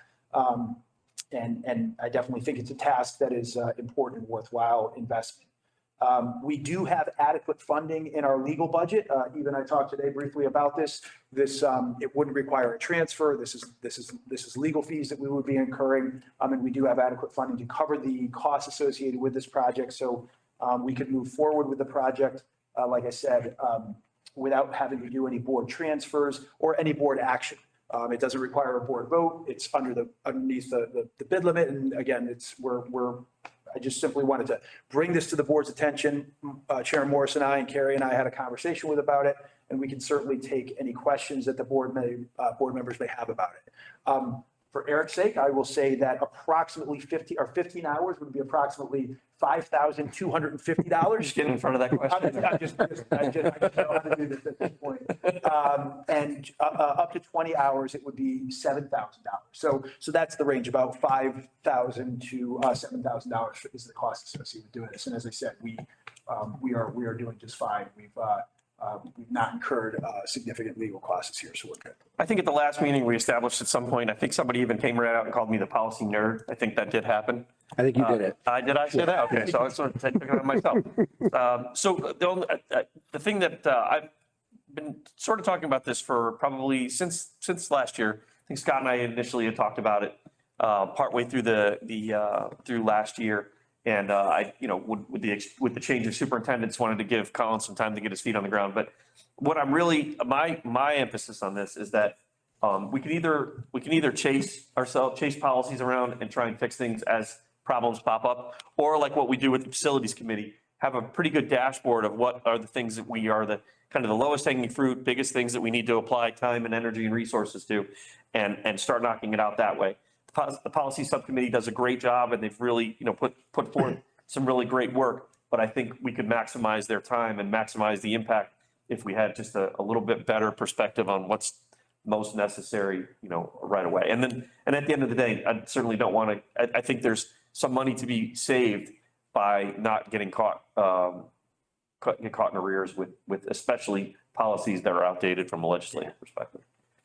And I definitely think it's a task that is important and worthwhile investment. We do have adequate funding in our legal budget. Even I talked today briefly about this. It wouldn't require a transfer. This is legal fees that we would be incurring. And we do have adequate funding to cover the costs associated with this project. So we could move forward with the project, like I said, without having to do any board transfers or any board action. It doesn't require a board vote. It's underneath the bid limit. And again, I just simply wanted to bring this to the board's attention. Chair Morris and I and Carrie and I had a conversation about it, and we can certainly take any questions that the board members may have about it. For Eric's sake, I will say that approximately 15 hours would be approximately $5,250. Just get in front of that question. I just know how to do this at this point. And up to 20 hours, it would be $7,000. So that's the range, about $5,000 to $7,000 is the cost associated with doing this. And as I said, we are doing just fine. We've not incurred significant legal costs here, so we're good. I think at the last meeting we established at some point, I think somebody even came right out and called me the policy nerd. I think that did happen. I think you did it. Did I say that? Okay, so I sort of took it on myself. So the thing that I've been sort of talking about this for probably since last year. I think Scott and I initially had talked about it partway through through last year. And with the change of superintendents, wanted to give Colin some time to get his feet on the ground. But what I'm really, my emphasis on this is that We can either chase policies around and try and fix things as problems pop up, or like what we do with the facilities committee, have a pretty good dashboard of what are the things that we are the kind of the lowest hanging fruit, biggest things that we need to apply time and energy and resources to, and start knocking it out that way. The policy subcommittee does a great job, and they've really, put forth some really great work, but I think we could maximize their time and maximize the impact if we had just a little bit better perspective on what's most necessary, right away. And at the end of the day, I certainly don't want to, I think there's some money to be saved by not getting caught in arrears with especially policies that are outdated from a legislative perspective.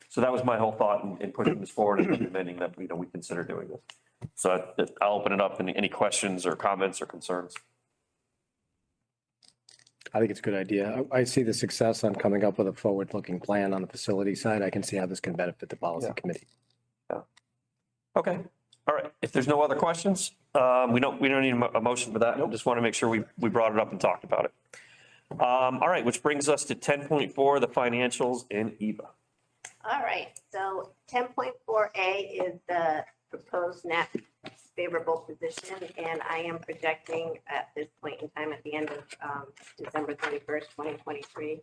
So that was my whole thought in pushing this forward and recommending that, we consider doing this. So I'll open it up. Any questions or comments or concerns? I think it's a good idea. I see the success on coming up with a forward-looking plan on the facility side. I can see how this can benefit the policy committee. Yeah. Okay. All right. If there's no other questions, we don't need a motion for that. I just want to make sure we brought it up and talked about it. All right, which brings us to 10.4, the financials in EVA. All right, so 10.4A is the proposed net favorable position, and I am projecting at this point in time, at the end of December 31st, 2023,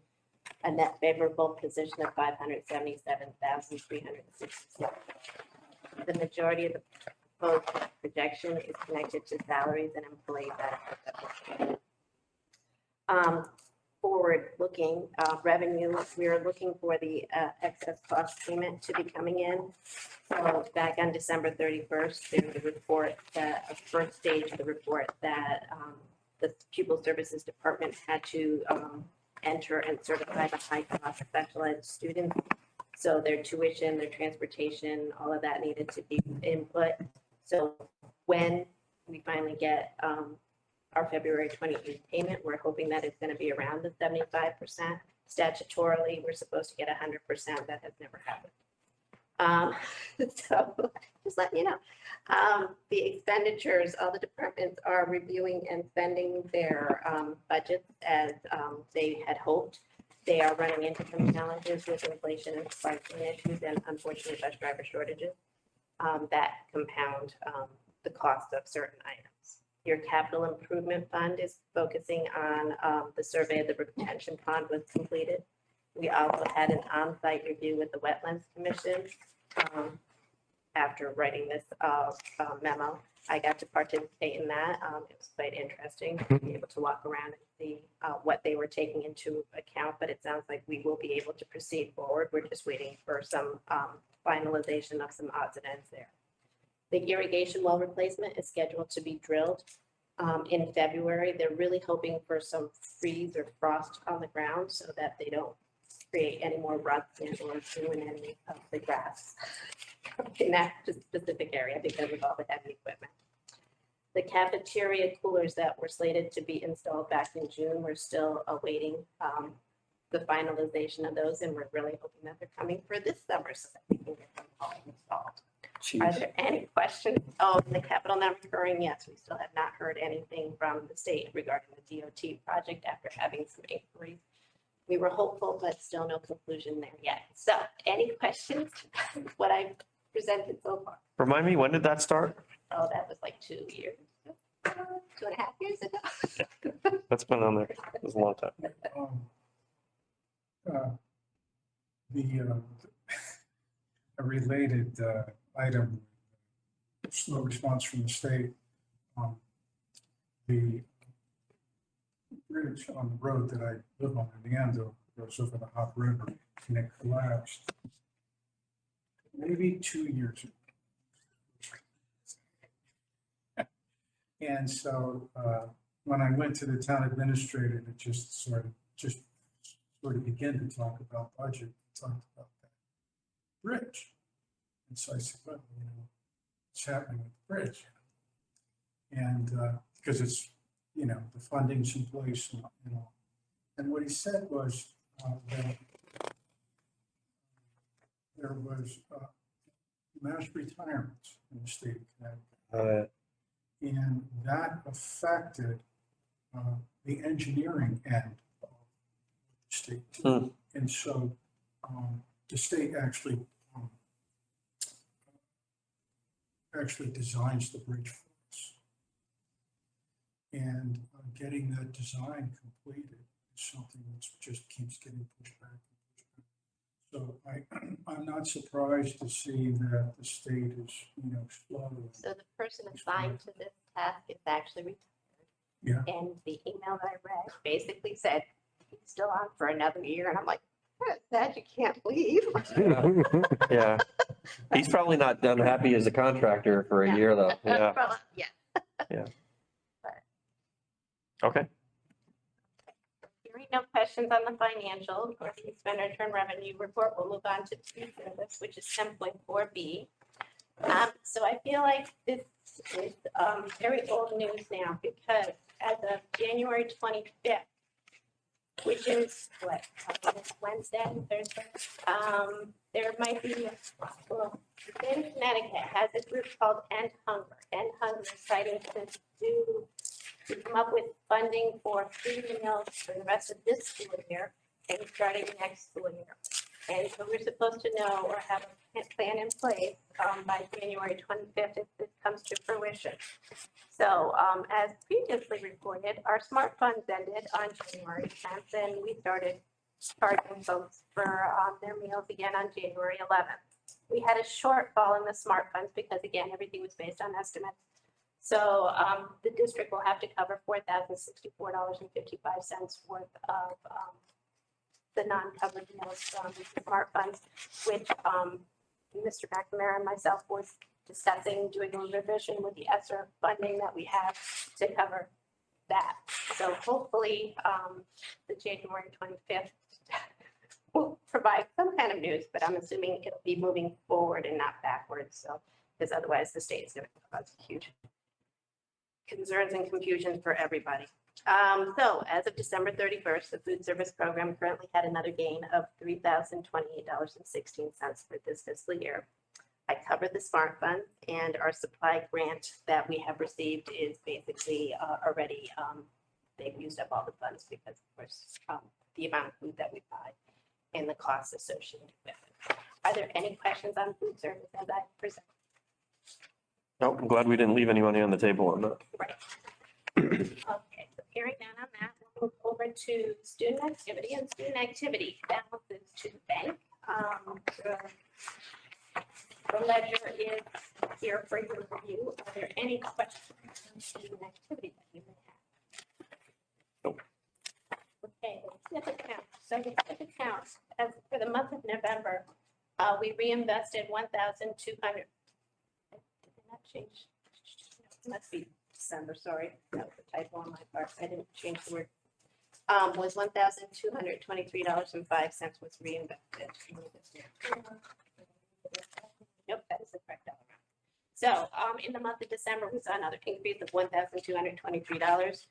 a net favorable position of $577,366. The majority of the proposed projection is connected to salaries and employee benefits. Forward-looking revenue, we are looking for the excess cost payment to be coming in. So back on December 31st, there was a report, a first stage of the report that the Pupil Services Department had to enter and certify the high-cost special ed students. So their tuition, their transportation, all of that needed to be input. So when we finally get our February 28th payment, we're hoping that it's going to be around the 75%. Statutorily, we're supposed to get 100%. That has never happened. So just letting you know, the expenditures, all the departments are reviewing and spending their budgets as they had hoped. They are running into some challenges with inflation and supply chain issues and unfortunately bus driver shortages that compound the cost of certain items. Your capital improvement fund is focusing on the survey of the retention pond was completed. We also had an on-site review with the Wetlands Commission. After writing this memo, I got to participate in that. It was quite interesting to be able to walk around and see what they were taking into account, but it sounds like we will be able to proceed forward. We're just waiting for some finalization of some odds and ends there. The irrigation well replacement is scheduled to be drilled in February. They're really hoping for some freeze or frost on the ground so that they don't create any more ruts and or ruin any of the grass in that specific area because of all the heavy equipment. The cafeteria coolers that were slated to be installed back in June, we're still awaiting the finalization of those, and we're really hoping that they're coming for this summer so that we can get them all installed. Are there any questions? Oh, the capital non-recurring, yes, we still have not heard anything from the state regarding the DOT project after having some inquiries. We were hopeful, but still no conclusion there yet. So any questions? What I've presented so far? Remind me, when did that start? Oh, that was like 2 years, 2.5 years ago. That's been on there. It was a long time. A related item, slow response from the state. The bridge on the road that I live on in Leandro goes over the Hot River, and it collapsed maybe 2 years ago. And so when I went to the town administrator to just sort of begin to talk about budget, talked about that bridge. And so I said, well, what's happening with the bridge? And because it's, the funding's in place and, and what he said was that there was mass retirements in the state of Connecticut. And that affected the engineering end of the state. And so the state actually actually designs the bridge for us. And getting that design completed is something that just keeps getting pushed back. So I'm not surprised to see that the state is, slow. So the person assigned to this task is actually retired. Yeah. And the email that I read basically said, he's still on for another year. And I'm like, that's sad, you can't leave. Yeah. He's probably not done happy as a contractor for a No. year though. Yeah. Well, yeah. Yeah. But Okay. hearing no questions on the financial or the expenditure and revenue report, we'll move on to food service, which is 10.4B. So I feel like this is very old news now because as of January 25th, which is what, Wednesday, Thursday, there might be, well, the state of Connecticut has a group called End Hunger. End Hunger is trying to come up with funding for free meals for the rest of this school year and starting next school year. And so we're supposed to know or have a plan in place by January 25th if this comes to fruition. So as previously reported, our smart funds ended on January 10th and we started charging folks for their meals again on January 11th. We had a shortfall in the smart funds because again, everything was based on estimates. So the district will have to cover $4,064.55 worth of the non-covered meals from the smart funds, which Mr. McNamara and myself was discussing doing a revision with the ESSER funding that we have to cover that. So hopefully the January 25th will provide some kind of news, but I'm assuming it'll be moving forward and not backwards. So, because otherwise the state is going to cause huge concerns and confusion for everybody. So as of December 31st, the food service program currently had another gain of $3,028.16 for this fiscal year. I covered the smart fund and our supply grant that we have received is basically already, they've used up all the funds because of course, the amount of food that we buy and the costs associated with it. Are there any questions on food service as I present? No, I'm glad we didn't leave any money on the table on that. Right. Okay, so hearing none on that, we'll move over to student activity and student activity balances to the bank. The ledger is here for your review. Are there any questions on student activity that you may have? Nope. Okay, the SIP account. So the SIP account, as for the month of November, we reinvested 1,200. Did not change. It must be December, sorry. That was a typo on my part. I didn't change the word. Was $1,223.05 was reinvested. Nope, that is the correct dollar amount. So in the month of December, we saw another increase of $1,223.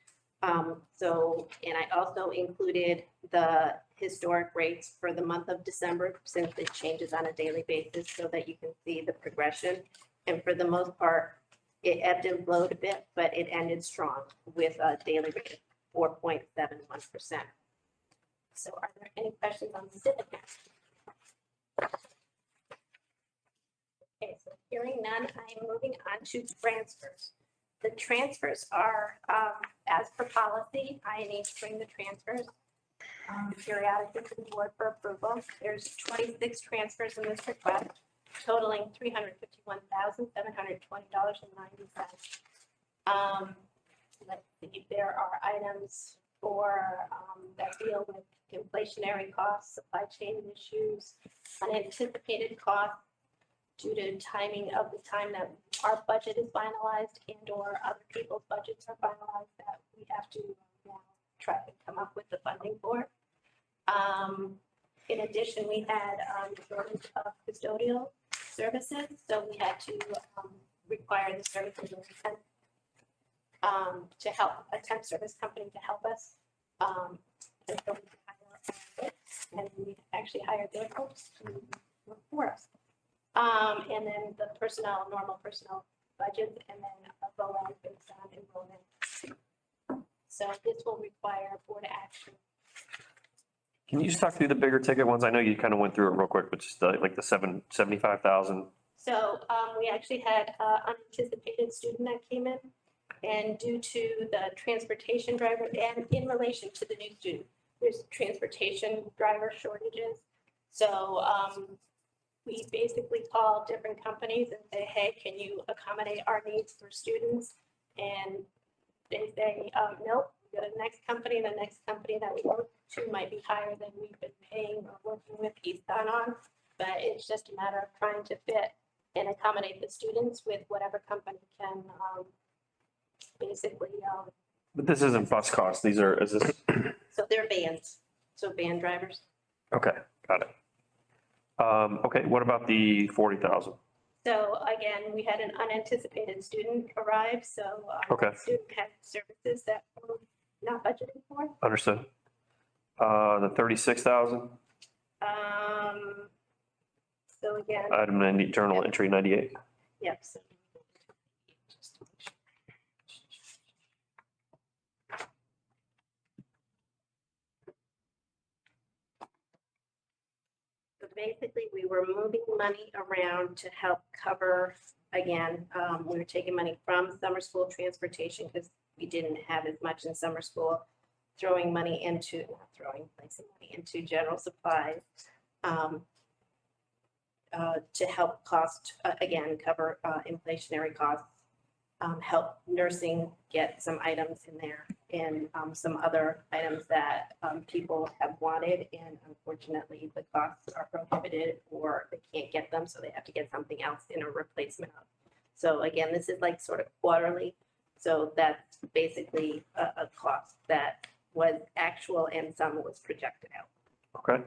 So, and I also included the historic rates for the month of December since it changes on a daily basis so that you can see the progression. And for the most part, it ebbed and flowed a bit, but it ended strong with a daily rate of 4.71%. So are there any questions on the SIP account? Okay, so hearing none, I am moving on to transfers. The transfers are, as per policy, I need to bring the transfers periodically to the board for approval. There's 26 transfers in this request, totaling $351,720.90. Let's see, there are items for that deal with inflationary costs, supply chain issues, unanticipated costs due to timing of the time that our budget is finalized and or other people's budgets are finalized that we have to now try to come up with the funding for. In addition, we had shortage of custodial services, so we had to require the services of to help a temp service company to help us. And so we hired and we actually hired their folks to work for us. And then the personnel, normal personnel budget, and then a VOAG based on enrollment. So this will require board action. Can you just talk through the bigger ticket ones? I know you kind of went through it real quick, but just like the 75,000. So we actually had an unanticipated student that came in. And due to the transportation driver and in relation to the new student, there's transportation driver shortages. So we basically call different companies and say, hey, can you accommodate our needs for students? And they say, nope, we go to the next company, and the next company that we go to might be higher than we've been paying or working with East Don on. But it's just a matter of trying to fit and accommodate the students with whatever company can basically, But this isn't bus costs. These are, is this, so they're vans, so van drivers. okay, got it. Okay, what about the 40,000? So again, we had an unanticipated student arrive, so Okay. the student had services that were not budgeted for. Understood. The 36,000, So again, item 90, journal entry 98. yep. So So basically, we were moving money around to help cover, again, we were taking money from summer school transportation because we didn't have as much in summer school, throwing money into, not throwing, placing money into general supplies to help cost, again, cover inflationary costs, help nursing get some items in there and some other items that people have wanted, and unfortunately the costs are prohibited or they can't get them, so they have to get something else in a replacement of. So again, this is like sort of quarterly, so that's basically a cost that was actual and some was projected out. Okay.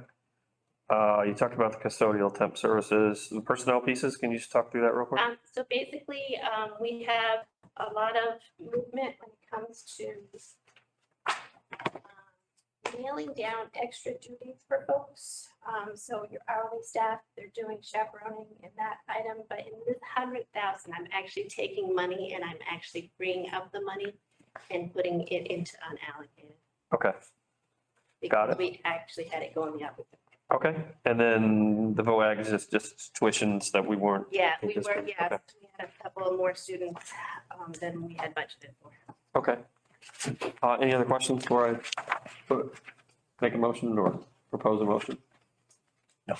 You talked about the custodial temp services, the personnel pieces. Can you just talk through that real quick? So basically, we have a lot of movement when it comes to nailing down extra duties for folks. So your hourly staff, they're doing chaperoning in that item, but in this 100,000, I'm actually taking money and I'm actually freeing up the money and putting it into unallocated. Okay, got Because it. we actually had it going the other way. Okay, and then the VOAGs is just tuitions that we weren't. Yeah, we were, anticipating. yes, Okay. we had a couple of more students than we had budgeted for. Okay. Any other questions before I make a motion or propose a motion? No.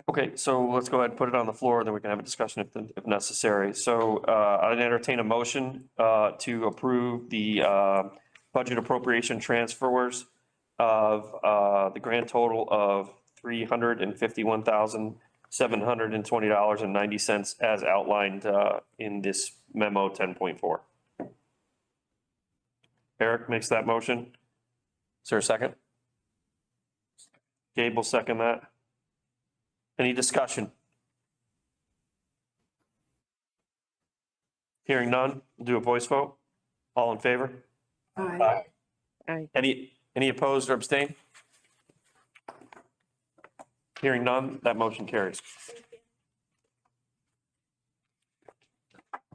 Okay, so let's go ahead and put it on the floor, then we can have a discussion if necessary. So I'd entertain a motion to approve the budget appropriation transfers of the grand total of $351,720.90 as outlined in this memo 10.4. Eric makes that motion. Is there a second? Gabe will second that. Any discussion? Hearing none, we'll do a voice vote. All in favor? Aye. Aye. Any opposed or abstain? Hearing none, that motion carries.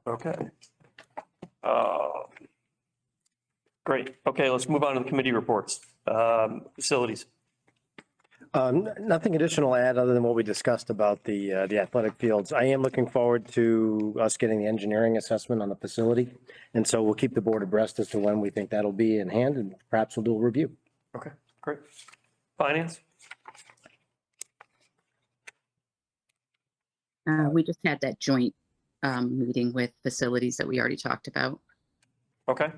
Okay. Great. Okay, let's move on to the committee reports. Facilities. Nothing additional to add other than what we discussed about the athletic fields. I am looking forward to us getting the engineering assessment on the facility. And so we'll keep the board abreast as to when we think that'll be in hand, and perhaps we'll do a review. Okay, great. Finance? We just had that joint meeting with facilities that we already talked about. Okay.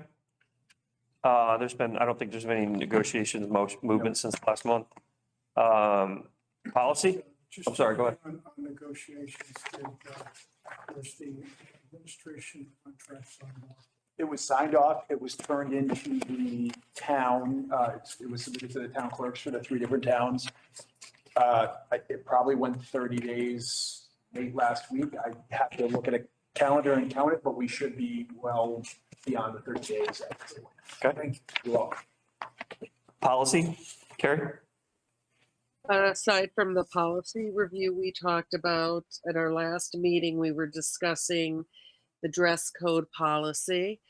There's been, I don't think there's been any negotiations, movement since last month. Policy? Just I'm sorry, go ahead. On negotiations, there's the administration contract signed off. It was signed off, it was turned into the town, it was submitted to the town clerks for the 3 different towns. It probably went 30 days late last week. I have to look at a calendar and count it, but we should be well beyond the 30 days. Okay. Thank you. You're welcome. Policy? Carrie? Aside from the policy review we talked about at our last meeting, we were discussing the dress code policy.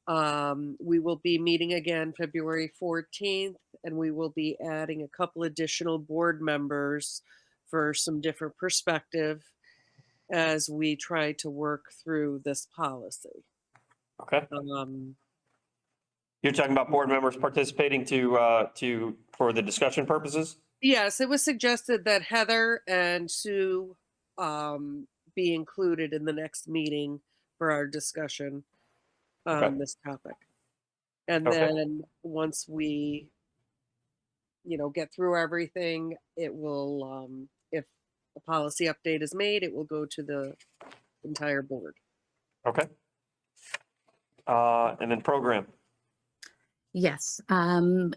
We will be meeting again February 14th, and we will be adding a couple additional board members for some different perspective as we try to work through this policy. Okay. You're talking about board members participating for the discussion purposes? Yes, it was suggested that Heather and Sue be included in the next meeting for our discussion on Okay. this topic. And Okay. then once we, get through everything, it will, if a policy update is made, it will go to the entire board. Okay. And then program. Yes. Colin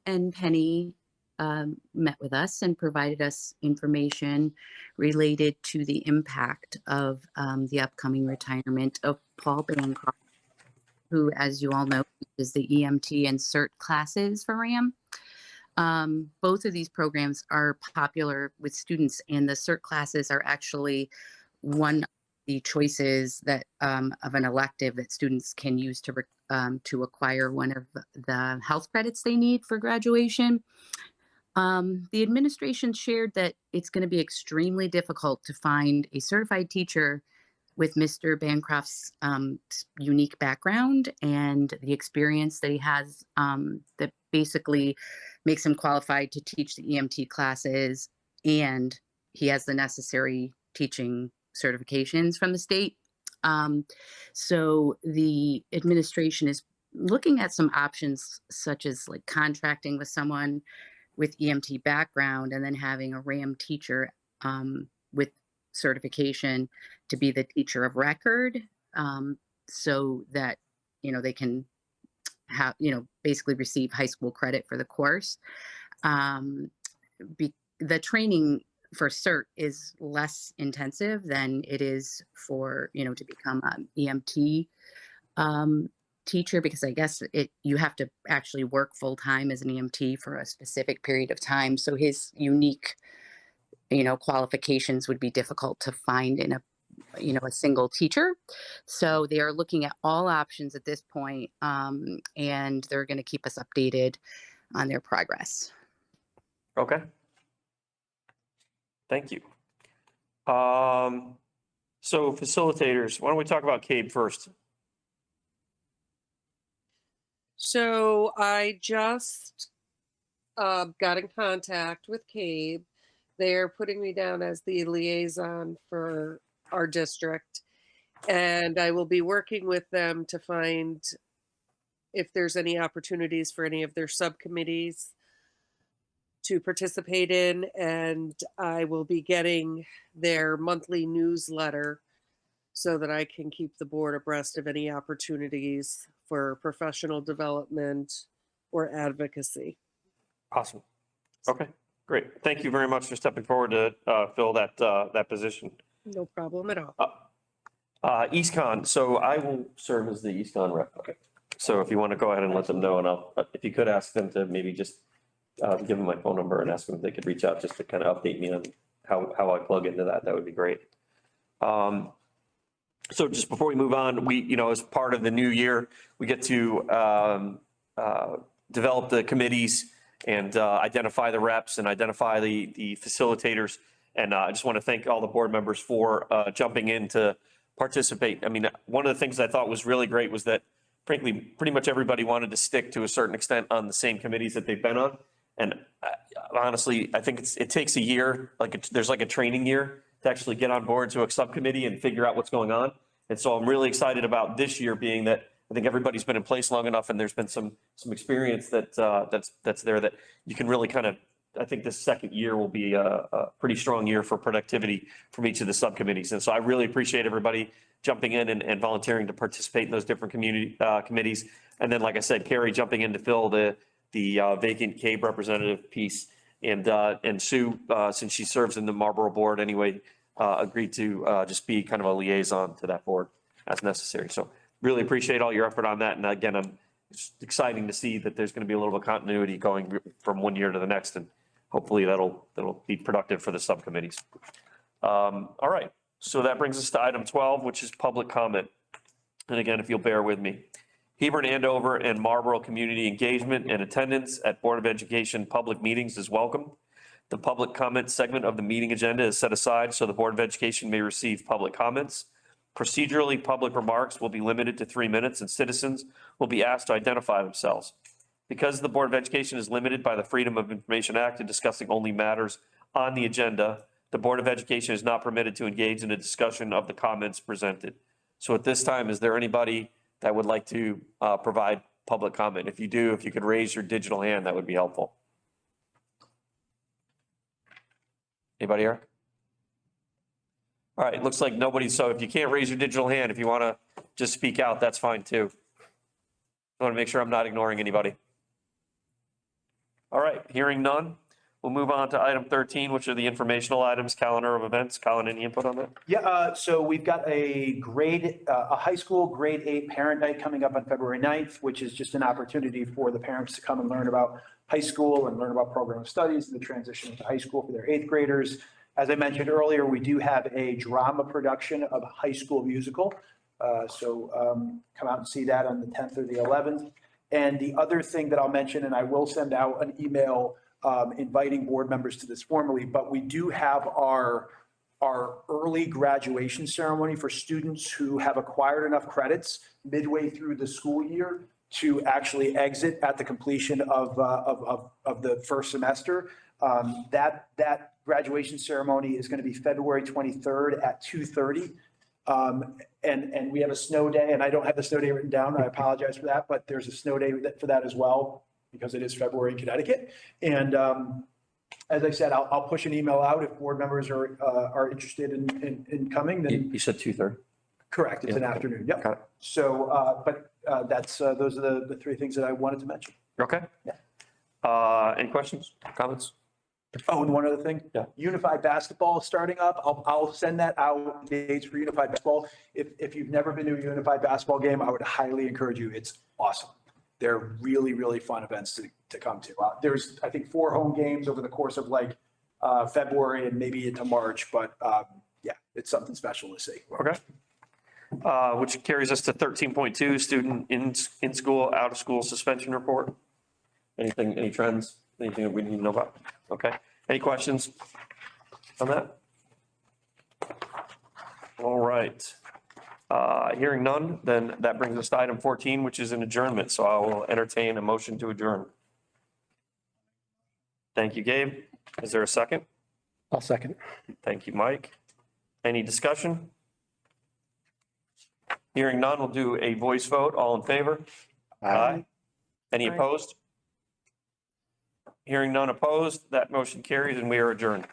and Penny met with us and provided us information related to the impact of the upcoming retirement of Paul Bancroft, who, as you all know, is the EMT and CERT classes for RAM. Both of these programs are popular with students, and the CERT classes are actually one of the choices that of an elective that students can use to acquire one of the health credits they need for graduation. The administration shared that it's going to be extremely difficult to find a certified teacher with Mr. Bancroft's unique background and the experience that he has that basically makes him qualified to teach the EMT classes, and he has the necessary teaching certifications from the state. So the administration is looking at some options such as like contracting with someone with EMT background and then having a RAM teacher with certification to be the teacher of record, so that they can have basically receive high school credit for the course. The training for CERT is less intensive than it is for to become an EMT teacher, because I guess you have to actually work full time as an EMT for a specific period of time. So his unique qualifications would be difficult to find in a single teacher. So they are looking at all options at this point, and they're going to keep us updated on their progress. Okay. Thank you. So facilitators, why don't we talk about CABE first? So I just got in contact with CABE. They're putting me down as the liaison for our district, and I will be working with them to find if there's any opportunities for any of their subcommittees to participate in, and I will be getting their monthly newsletter so that I can keep the board abreast of any opportunities for professional development or advocacy. Awesome. Okay, great. Thank you very much for stepping forward to fill that position. No problem at all. EastCon, so I will serve as the EastCon rep. Okay. So if you want to go ahead and let them know, and if you could ask them to maybe just give them my phone number and ask them if they could reach out just to kind of update me on how I plug into that would be great. So just before we move on, we, as part of the new year, we get to develop the committees and identify the reps and identify the facilitators. And I just want to thank all the board members for jumping in to participate. I mean, one of the things I thought was really great was that, frankly, pretty much everybody wanted to stick to a certain extent on the same committees that they've been on. And honestly, I think it takes a year, there's like a training year to actually get on board to a subcommittee and figure out what's going on. And so I'm really excited about this year being that I think everybody's been in place long enough and there's been some experience that's there that you can really kind of, I think this second year will be a pretty strong year for productivity from each of the subcommittees. And so I really appreciate everybody jumping in and volunteering to participate in those different committees. And then, like I said, Carrie jumping in to fill the vacant CABE representative piece. And Sue, since she serves in the Marlboro board anyway, agreed to just be kind of a liaison to that board as necessary. So really appreciate all your effort on that. And again, it's exciting to see that there's going to be a little bit of continuity going from one year to the next. And hopefully that'll be productive for the subcommittees. All right. So that brings us to item 12, which is public comment. And again, if you'll bear with me. Hebron, Andover, and Marlboro community engagement and attendance at Board of Education public meetings is welcome. The public comment segment of the meeting agenda is set aside so the Board of Education may receive public comments. Procedurally, public remarks will be limited to 3 minutes and citizens will be asked to identify themselves. Because the Board of Education is limited by the Freedom of Information Act in discussing only matters on the agenda, the Board of Education is not permitted to engage in a discussion of the comments presented. So at this time, is there anybody that would like to provide public comment? If you do, if you could raise your digital hand, that would be helpful. Anybody here? All right, looks like nobody. So if you can't raise your digital hand, if you want to just speak out, that's fine too. I want to make sure I'm not ignoring anybody. All right, hearing none, we'll move on to item 13, which are the informational items, calendar of events. Colin, any input on that? Yeah, so we've got a high school grade 8 parent night coming up on February 9th, which is just an opportunity for the parents to come and learn about high school and learn about program of studies and the transition into high school for their 8th graders. As I mentioned earlier, we do have a drama production of a high school musical. So come out and see that on the 10th or the 11th. And the other thing that I'll mention, and I will send out an email inviting board members to this formally, but we do have our early graduation ceremony for students who have acquired enough credits midway through the school year to actually exit at the completion of the first semester. That graduation ceremony is going to be February 23rd at 2:30. And we have a snow day, and I don't have the snow day written down. I apologize for that, but there's a snow day for that as well because it is February in Connecticut. And as I said, I'll push an email out if board members are interested in coming. Then You said 2:30. correct, it's an afternoon. Yep. Okay. So, but that's those are the three things that I wanted to mention. Okay. Any questions, comments? Oh, and one other thing. Yeah. Unified basketball is starting up. I'll send that out, dates for unified basketball. If you've never been to a unified basketball game, I would highly encourage you. It's awesome. They're really, really fun events to come to. There's, I think, 4 home games over the course of like February and maybe into March, but yeah, it's something special to see. Okay. Which carries us to 13.2, student in school, out of school suspension report. Anything, any trends, anything that we need to know about? Okay. Any questions on that? All right. Hearing none, then that brings us to item 14, which is an adjournment. So I will entertain a motion to adjourn. Thank you, Gabe. Is there a second? I'll second. Thank you, Mike. Any discussion? Hearing none, we'll do a voice vote. All in favor? Aye. Any opposed? Hearing none opposed, that motion carries and we are adjourned.